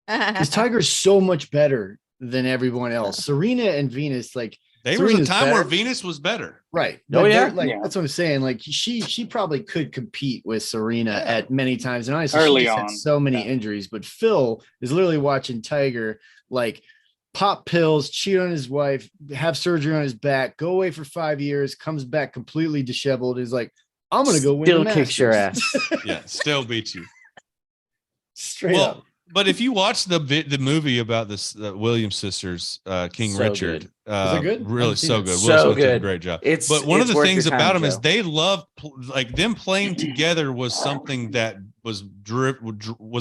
Because Tiger's so much better than everyone else. Serena and Venus, like, There was a Serena's time where better. Venus was better. right. Oh, But yeah? they're, like, Yeah. that's what I'm saying. Like, she probably could compete with Serena at many times. And honestly, Early she just had on, so many yeah. injuries. But Phil is literally watching Tiger, like, pop pills, cheat on his wife, have surgery on his back, go away for 5 years, comes back completely disheveled. Is like, I'm gonna go win. Still the kicks your Masters. ass. Yeah, still beat you. Straight up. But if you watch the movie about the Williams sisters, King So Richard, good. Is it good? I really haven't seen so it. good. Will So Smith did a good. great job. It's But one of it's the worth things your time, about them is Joe. they love like them playing together was something that was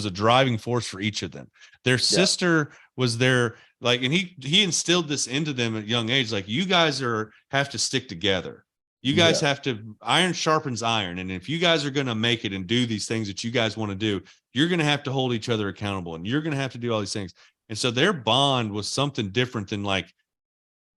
a driving force for each of them. Their sister was there, like, and he instilled this into them at a young age. Like, you guys have to stick together. You guys have to, iron sharpens iron. And if you guys are going to make it and do these things that you guys want to do, you're going to have to hold each other accountable, and you're going to have to do all these things. And so their bond was something different than like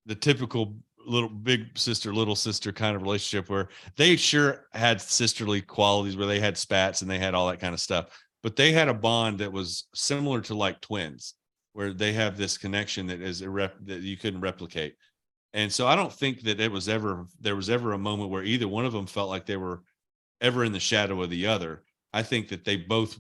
the typical little big sister, little sister kind of relationship, where they sure had sisterly qualities, where they had spats and they had all that kind of stuff, but they had a bond that was similar to like twins, where they have this connection that is that you couldn't replicate. And so I don't think that there was ever a moment where either one of them felt like they were ever in the shadow of the other. I think that they both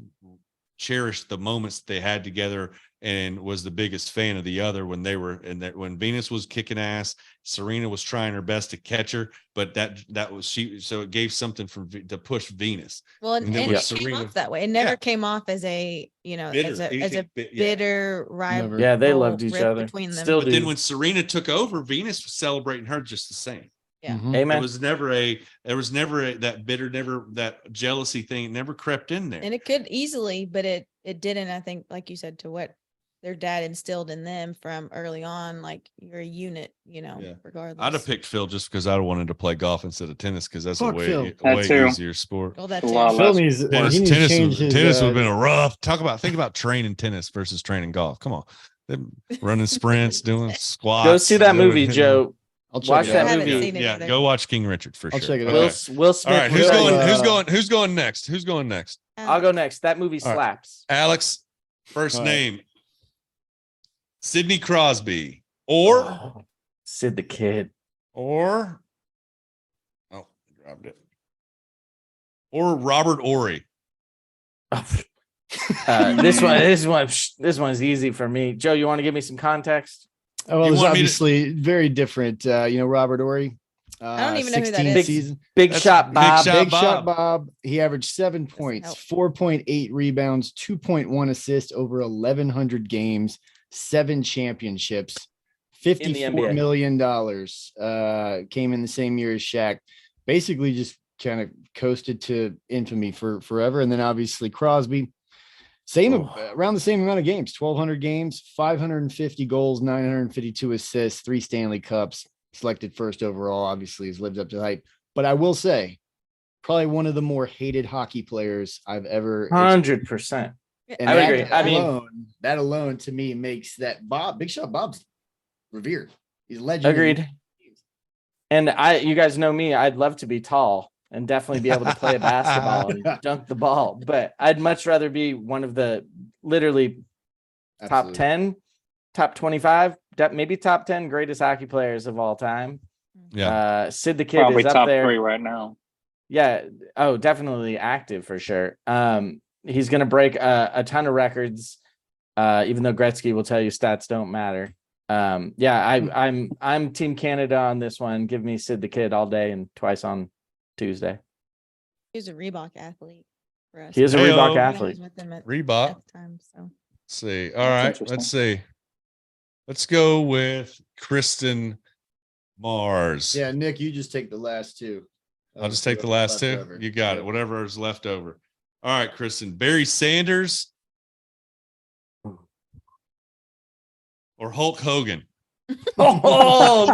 cherished the moments they had together, and was the biggest fan of the other when they were in that, when Venus was kicking ass, Serena was trying her best to catch her, but that was so it gave something to push Venus. Well, and then it when came Serena- off that way. It never came off as a, as a bitter rival. Yeah, they loved each rift other. between them. Still But do. then when Serena took over, Venus was celebrating her just the same. Yeah. Mhm. Amen. There was never that bitter, never that jealousy thing. It never crept in there. And it could easily, but it didn't. I think, like you said, to what their dad instilled in them from early on, like you're a unit, Yeah. regardless. I'd have picked Phil just because I wanted to play golf instead of tennis, because that's a Fuck Phil. way That too. easier sport. Oh, that A too. lot Phil less. needs, Tennis, he needs to change his, tennis would have been a rough. Think about training tennis versus training golf. Come on, them running sprints, doing squats. Go see that doing- movie, Joe. I'll check Watch it that I out. haven't movie. seen it Yeah, either. go watch King Richard for I'll sure. check it out. Okay. Will Smith. All right, who's really- going? Who's going next? Who's going next? I'll go next. That movie All right. slaps. Alex, first All right. name, Sidney Crosby, or Oh, Sid the Kid. oh, grabbed it, or Robert Ory. This one's easy for me. Joe, you want to give me some context? Oh, well, You it's want me to- obviously very different. Robert Ory. I don't even know who that 16 is. season. Big That's shot, Big Bob. Shot Big shot Bob. Bob. He averaged 7 points, help. 4.8 rebounds, 2.1 assists over 1,100 games, 7 championships, $54 NBA. million. Came in the same year as Shaq. Basically, just kind of coasted to infamy for forever. And then obviously Crosby, around the same amount of games, 1,200 games, 550 goals, 952 assists, 3 Stanley Cups. Selected first overall, obviously has lived up to the hype. But I will say, probably one of the more hated hockey players I've ever. 100%. And I that agree. I mean- that alone to me makes that Big Shot Bob's revered. He's a legend. Agreed. And you guys know me, I'd love to be tall and definitely be able to play a basketball and dunk the ball, but I'd much rather be one of the literally top 10, top 25, maybe top 10 greatest hockey players of all time. Yeah, Sid the Kid Probably is up top there. 3 right now. Yeah. Oh, definitely active for sure. He's going to break a ton of records. Even though Gretzky will tell you stats don't matter. I'm Team Canada on this one. Give me Sid the Kid all day and twice on Tuesday. He was a Reebok athlete for us. He is a Heyo. Reebok I was athlete. with them at Reebok. that time, so. Let's see. All That's right, let's see. Let's go with Kristen Mars. Yeah, Nick, you just take the last two. I'll just take the last two. Leftover. You got it. Whatever is left over. All right, Kristen. Barry Sanders or Hulk Hogan? Oh,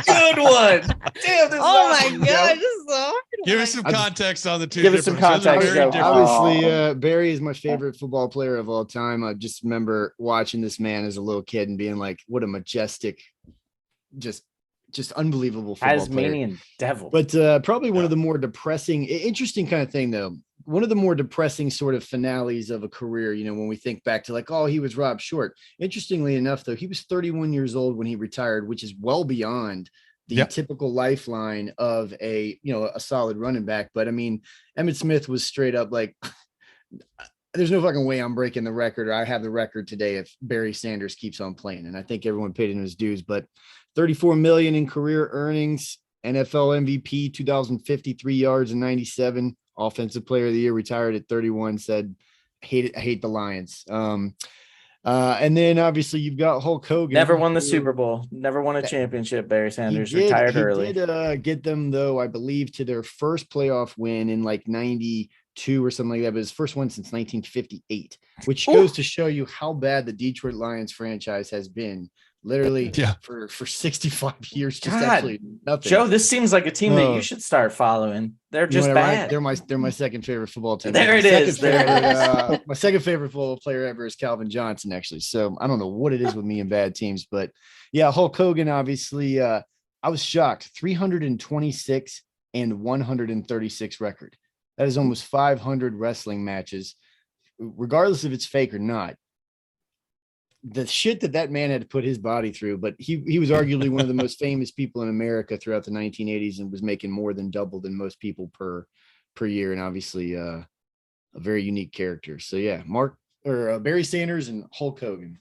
good one. Damn, this Oh my is god, this is so hard. Give us some context on the two. Give us some differences. Those are context, very Joe. different. Obviously, Barry is my favorite football player of all time. I just remember watching this man as a little kid and being like, what a majestic, just unbelievable football player. Tasmanian devil. But probably one of the more depressing, interesting kind of thing, though. One of the more depressing sort of finales of a career, when we think back to like, oh, he was Rob Short. Interestingly enough, though, he was 31 years old when he retired, which is well beyond the typical lifeline of a solid running back. But I mean, Emmitt Smith was straight up like, there's no fucking way I'm breaking the record, or I have the record today if Barry Sanders keeps on playing. And I think everyone paid him his dues, but 34 million in career earnings, NFL MVP, 2,053 yards and 97. Offensive player of the year, retired at 31, said, I hate the Lions. And then obviously you've got Hulk Hogan. Never won the Super Bowl, never won a championship. Barry Sanders retired early. He did get them, though, I believe, to their first playoff win in like 92 or something like that, but his first one since 1958, which goes to show you how bad the Detroit Lions franchise has been Literally, Yeah. for 65 years, just God, absolutely nothing. Joe, this seems like a team that Oh. you should start following. They're You know just what, Ryan? bad. They're my second favorite football team. There My it second is. There it favorite, is. my second favorite football player ever is Calvin Johnson, actually. So I don't know what it is with me and bad teams, but yeah, Hulk Hogan, obviously, I was shocked. 326 and 136 record. That is almost 500 wrestling matches, regardless if it's fake or not. The shit that man had to put his body through, but he was arguably one of the most famous people in America throughout the 1980s and was making more than double than most people per year. And obviously a very unique character. So yeah, Barry Sanders and Hulk Hogan.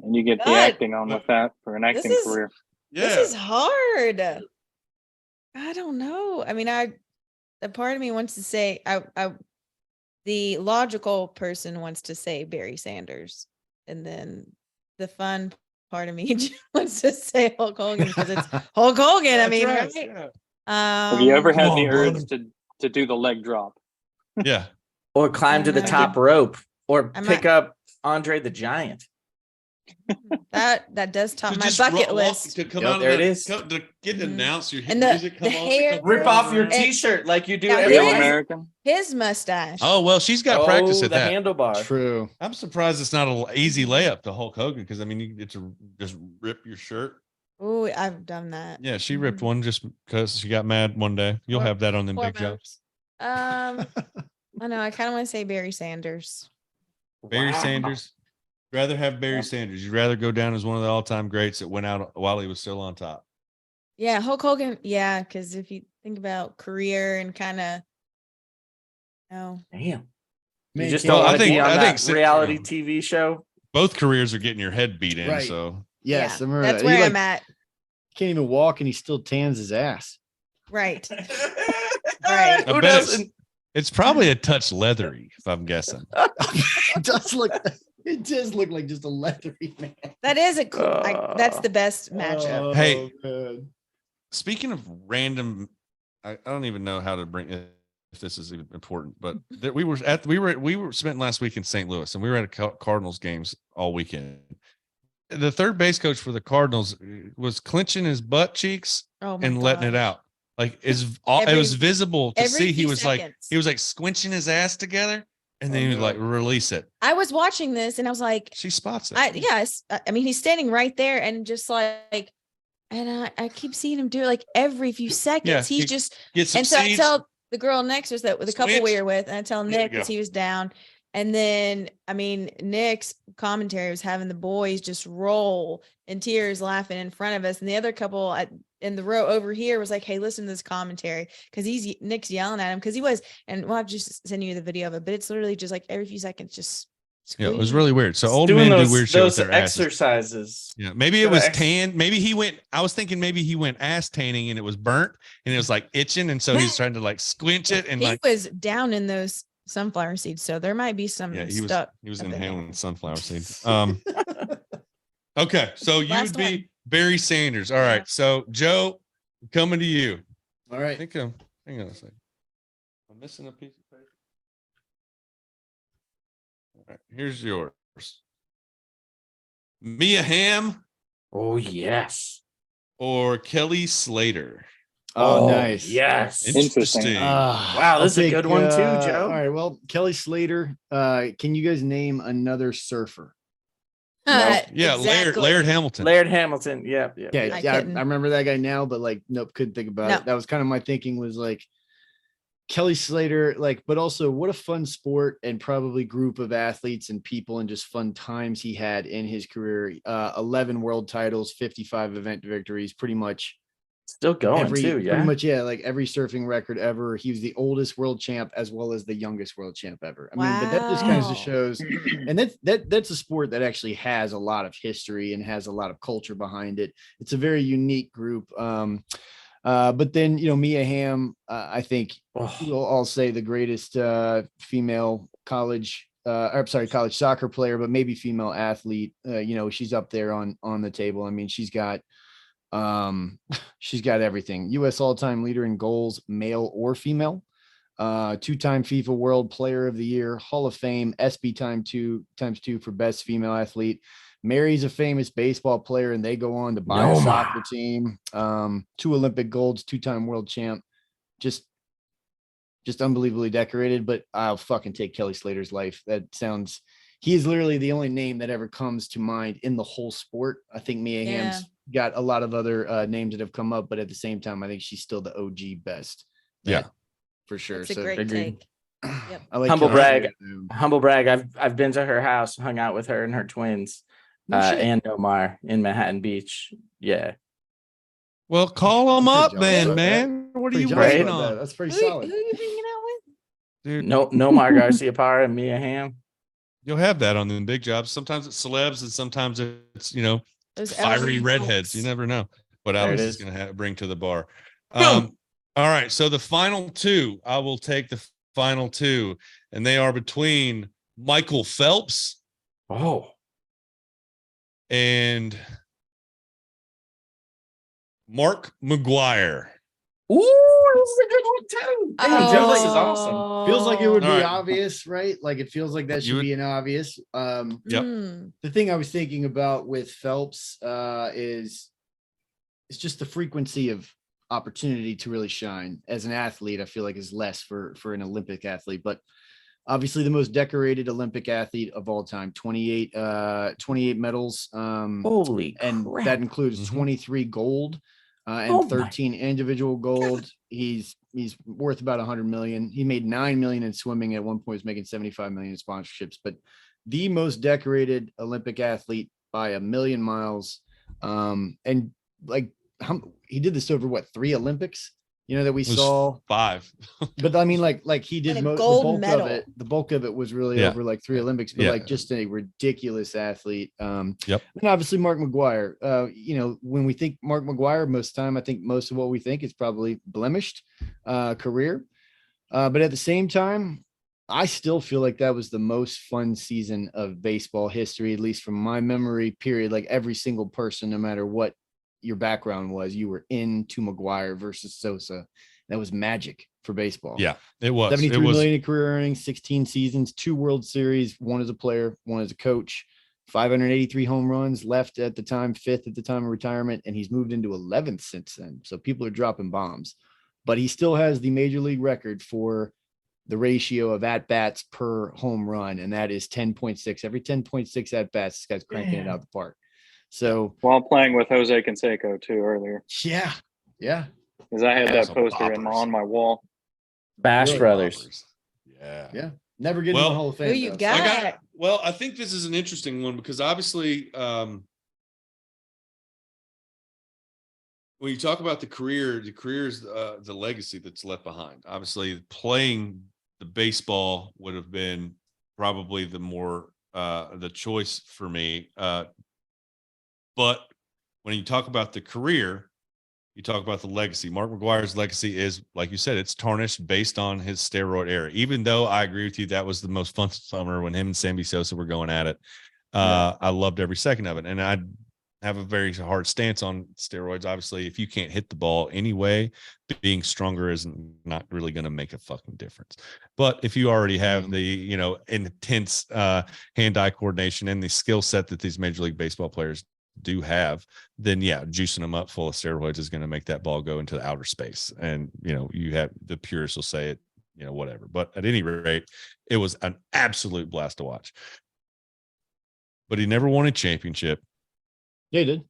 And you get the God. acting on with that for an acting is- career. This is hard. I don't know. I mean, a part of me wants to say the logical person wants to say Barry Sanders, and then the fun part of me wants to say Hulk Hogan because it's Hulk Hogan. I mean, right? Yeah. Have you ever Come had on, the urge brother. to do the leg drop? Yeah. Or climb to the I don't top rope, or I pick up Andre the Giant. that does top To my just bucket walk- list. to come Yep, out there of it the, is. to get Mhm. announced, your hit And the music come on, hair- come Rip off your around. T-shirt like you do Now, every Real Yes. American. His mustache. Oh, well, she's got practice at the that. handlebar. True. I'm surprised it's not an easy layup to Hulk Hogan because I mean, you get to just rip your shirt. Oh, I've done that. Yeah, she ripped Mhm. one just because she got mad one day. You'll Poor- have that on them poor big jokes. I know. I kind of want to say Barry Sanders. Barry Wow. Sanders. Rather have Barry Yeah. Sanders. You'd rather go down as one of the all-time greats that went out while he was still on top. Yeah, Hulk Hogan. Yeah, because if you think about career and kind of, no, Damn. You Man, just Well, don't I want to think- be on I that think- reality TV show. Both careers are getting your head beat in. Right. So Yes, yeah, I remember that's that. where He, I'm at. can't even walk and he still tans his ass. Right. Right. Who I bet doesn't? it's probably a touch leathery, if I'm guessing. It does look like just a leathery man. That is a cool. That's the best matchup. Hey. Man. Speaking of random, I don't even know how to bring it if this is even important, but we were spent last week in St. Louis and we were at a Cardinals games all weekend. The third base coach for the Cardinals was clenching his butt cheeks Oh my and letting it gosh. out. Like it Every- was visible to every see. He few was seconds. like squinching his ass together and then he would like release it. I was watching this and I was like, She spots it. yes. I mean, he's standing right there and just like, and I keep seeing him do it like every few seconds. Yeah, He's he just, Get some and so I seeds. tell the girl next to us that with the couple we Switch. were with, and I tell There you Nick because go. he was down. And then, I mean, Nick's commentary was having the boys just roll in tears laughing in front of us. And the other couple in the row over here was like, hey, listen to this commentary. Cause Nick's yelling at him. Cause he was, and we'll have to just send you the video of it, but it's literally just like every few seconds, just. Yeah, it was squeeze. really weird. So old Doing men those, do weird shit with those their asses. exercises. Yeah, maybe it Gotta was ex- tan. Maybe he went. I was thinking maybe he went ass tanning and it was burnt and it was like itching, and so he's trying to like squinch it and He like was down in those sunflower seeds. So there might be some yeah, he was stuck. he was up in there. inhaling sunflower seeds. Okay, so you'd Last be one. Barry Sanders. All Yeah. right, so Joe, coming to you. All I right. think I'm. Hang on a second. I'm missing a piece of paper. All right, here's yours. Mia Hamm Oh yes. or Kelly Slater? Oh, nice. Yes. Interesting. Wow, this is a good one too, Joe. All right. Well, Kelly Slater. Can you guys name another surfer? Yeah, Exactly. Laird Hamilton. Laird Hamilton. Yeah. Yeah, I yeah, couldn't. I remember that guy now, but like, nope, couldn't think about No. it. That was kind of my thinking was like Kelly Slater, like, but also what a fun sport and probably group of athletes and people and just fun times he had in his career. 11 world titles, 55 event victories, pretty much Still going too. pretty Yeah. much, yeah, like every surfing record ever. He was the oldest world champ as well as the youngest world champ ever. I mean, but that just kind of Wow. shows, and that's a sport that actually has a lot of history and has a lot of culture behind it. It's a very unique group. But then, Mia Hamm, I think I'll say the greatest female college soccer player, but maybe female athlete. She's up there on the table. I mean, she's got everything. U.S. all-time leader in goals, male or female. 2-time FIFA World Player of the Year, Hall of Fame, SB ×2 for best female athlete. Marries a famous baseball player, and they go on to buy a soccer team. 2 Olympic golds, 2-time world champ. Just unbelievably decorated. But I'll fucking take Kelly Slater's life. He is literally the only name that ever comes to mind in the whole sport. I think Mia Hamm's got a lot of other names that have come up, but at the same time, I think she's still the OG best. Yeah, for sure. It's a great take. Yep. I like Humble Kelly brag. Slater. Humble brag. I've been to her house, hung out with her and her twins, and Omar in Manhattan Beach. Yeah. Well, call them up Good job, then, bud. man. What are Pretty you jealous waiting about that. on? That's pretty Who solid. are you hanging out with? Dude, Nomar Garcia Parra and Mia Hamm. you'll have that on the big jobs. Sometimes it's celebs and sometimes it's, Those fiery elderly redheads. folks. You never know what There Alex it is is. going to bring to the bar. Boom. All right. So the final 2, I will take the final 2, and they are between Michael Phelps Oh, and Mark McGuire. ooh, this is a good one too. Damn, Joe, this is awesome. Feels like it would be All right. obvious, right? Like it feels like that You should would- be an obvious. Yep. The thing I was thinking about with Phelps is it's just the frequency of opportunity to really shine as an athlete. I feel like is less for an Olympic athlete, but obviously the most decorated Olympic athlete of all time, 28 medals. Holy And crap. that includes Mhm. 23 gold and Oh my 13 individual gold. He's worth about 100 million. He made 9 million in swimming at one point. He was making 75 million in sponsorships, but the most decorated Olympic athlete by a million miles. And like he did this over what, 3 Olympics, that we It was 5. but I mean, like he did And a the gold bulk medal. of it. The bulk of it was really Yeah. over like 3 Olympics, but Yeah. like just a ridiculous athlete. Yep. And obviously Mark McGuire. When we think Mark McGuire, most of the time, I think most of what we think is probably blemished career. But at the same time, I still feel like that was the most fun season of baseball history, at least from my memory period. Like every single person, no matter what your background was, you were into McGuire versus Sosa. That was magic for baseball. Yeah, it was. 73 It was. million in career earnings, 16 seasons, 2 World Series, 1 as a player, 1 as a coach, 583 home runs, left at the time, 5th at the time of retirement, and he's moved into 11th since then. So people are dropping bombs, but he still has the major league record for the ratio of at-bats per home run, and that is 10.6. Every 10.6 at-bats, this guy's cranking it out the park. So While playing with Jose Canseco too earlier, yeah, because I had Yeah, that some poster boppers. on my wall. Bash Really? Brothers. Yeah. yeah. Never get in Well, the Hall of Fame. Who you though. got? Well, I think this is an interesting one because obviously, when you talk about the career is the legacy that's left behind. Obviously, playing the baseball would have been probably the more the choice for me. But when you talk about the career, you talk about the legacy. Mark McGuire's legacy is, like you said, it's tarnished based on his steroid era. Even though I agree with you, that was the most fun summer when him and Sammy Sosa were going at it. I loved every second of it. And I have a very hard stance on steroids. Obviously, if you can't hit the ball anyway, being stronger isn't not really going to make a fucking difference. But if you already have the, intense hand-eye coordination and the skill set that these Major League Baseball players do have, then yeah, juicing them up full of steroids is going to make that ball go into the outer space. And, you have the purists will say it, whatever. But at any rate, it was an absolute blast to watch. But he never won a championship. Yeah, he did.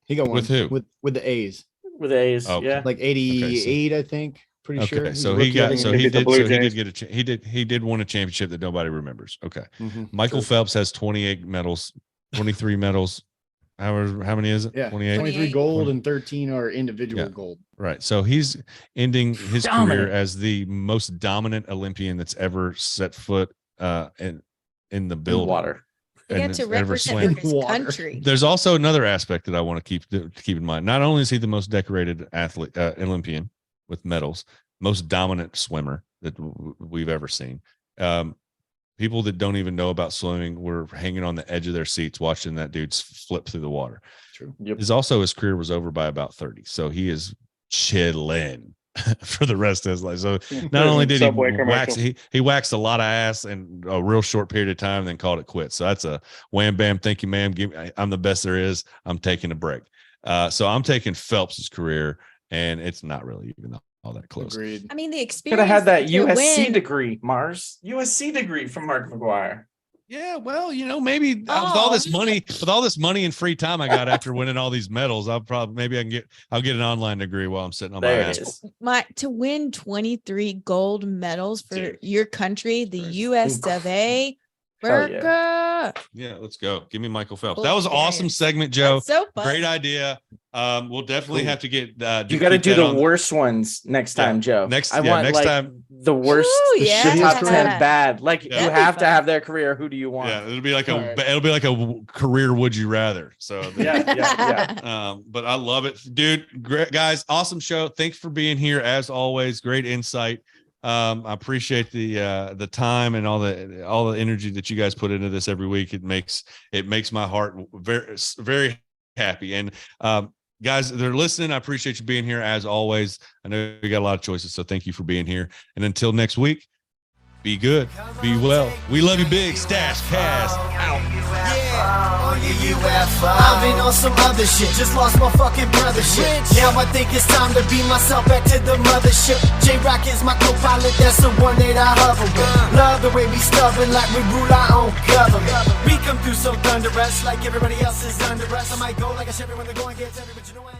He got one With who? With the A's, With A's. Oh, Yeah. like 88, I think. Pretty sure. Okay, He's so a he rookie, I got, think. so They he beat the did, Blue so he Jays. did get he did win a championship that nobody remembers. Okay, Mhm. Michael Phelps has 28 medals, 23 medals. How many is it? Yeah, 28. 23 gold and 13 are individual Yeah. gold. Right. So he's ending his career Dominant. as the most dominant Olympian that's ever set foot in the In building. water. He got and to ever represent swam. for his Water. country. There's also another aspect that I want to keep in mind. Not only is he the most decorated athlete, Olympian with medals, most dominant swimmer that we've ever seen. People that don't even know about swimming were hanging on the edge of their seats watching that dude flip through the water. True. Yep. His career was over by about 30. So he is chilling. for the rest of his life. So not There's only a did he Subway wax, commercial. he waxed a lot of ass in a real short period of time, and then called it quits. So that's a wham bam. Thank you, ma'am. I'm the best there is. I'm taking a break. So I'm taking Phelps's career, and it's not really even all that close. Agreed. I mean, the Could experience. have had that to USC win- degree, Mars. USC degree from Mark McGuire. Yeah, well, maybe with all this money and free time I got after winning all these medals, I'll get an online degree while I'm sitting on There my it ass. is. To win 23 gold medals for Dude. your country, the US of A. Hell yeah. America. Yeah, let's go. Give me Michael Phelps. Cool. That was an awesome segment, Joe. That's so fun. Great idea. We'll definitely have to get. You got to keep do that the on- worst ones next Yeah. time, Joe. Next- I yeah, want next like time. the worst, Ooh, the yeah. shittiest top 10 bad. Like Yeah. you That'd be have to fun. have their career. Who do you want? Yeah, it'll be like All right. it'll be like a career. Would you rather? So Yeah. but I love it, dude. Great guys, awesome show. Thanks for being here as always. Great insight. I appreciate the time and all the energy that you guys put into this every week. It makes my heart very, very happy. And guys, they're listening. I appreciate you being here as always. I know you got a lot of choices, so thank you for being here. And until next week, be good, be well. We love you big. StacheCast out. On your UFO. I've been on some other shit, just lost my fucking brother shit. Now I think it's time to beat myself back to the mothership. J-Rock is my co-pilot, that's the one that I hover with. Love the way we stubborn, like we rule our own government. We come through so thunderous, like everybody else is under us. I might go like a Chevy when the going gets heavy, but you know I ain't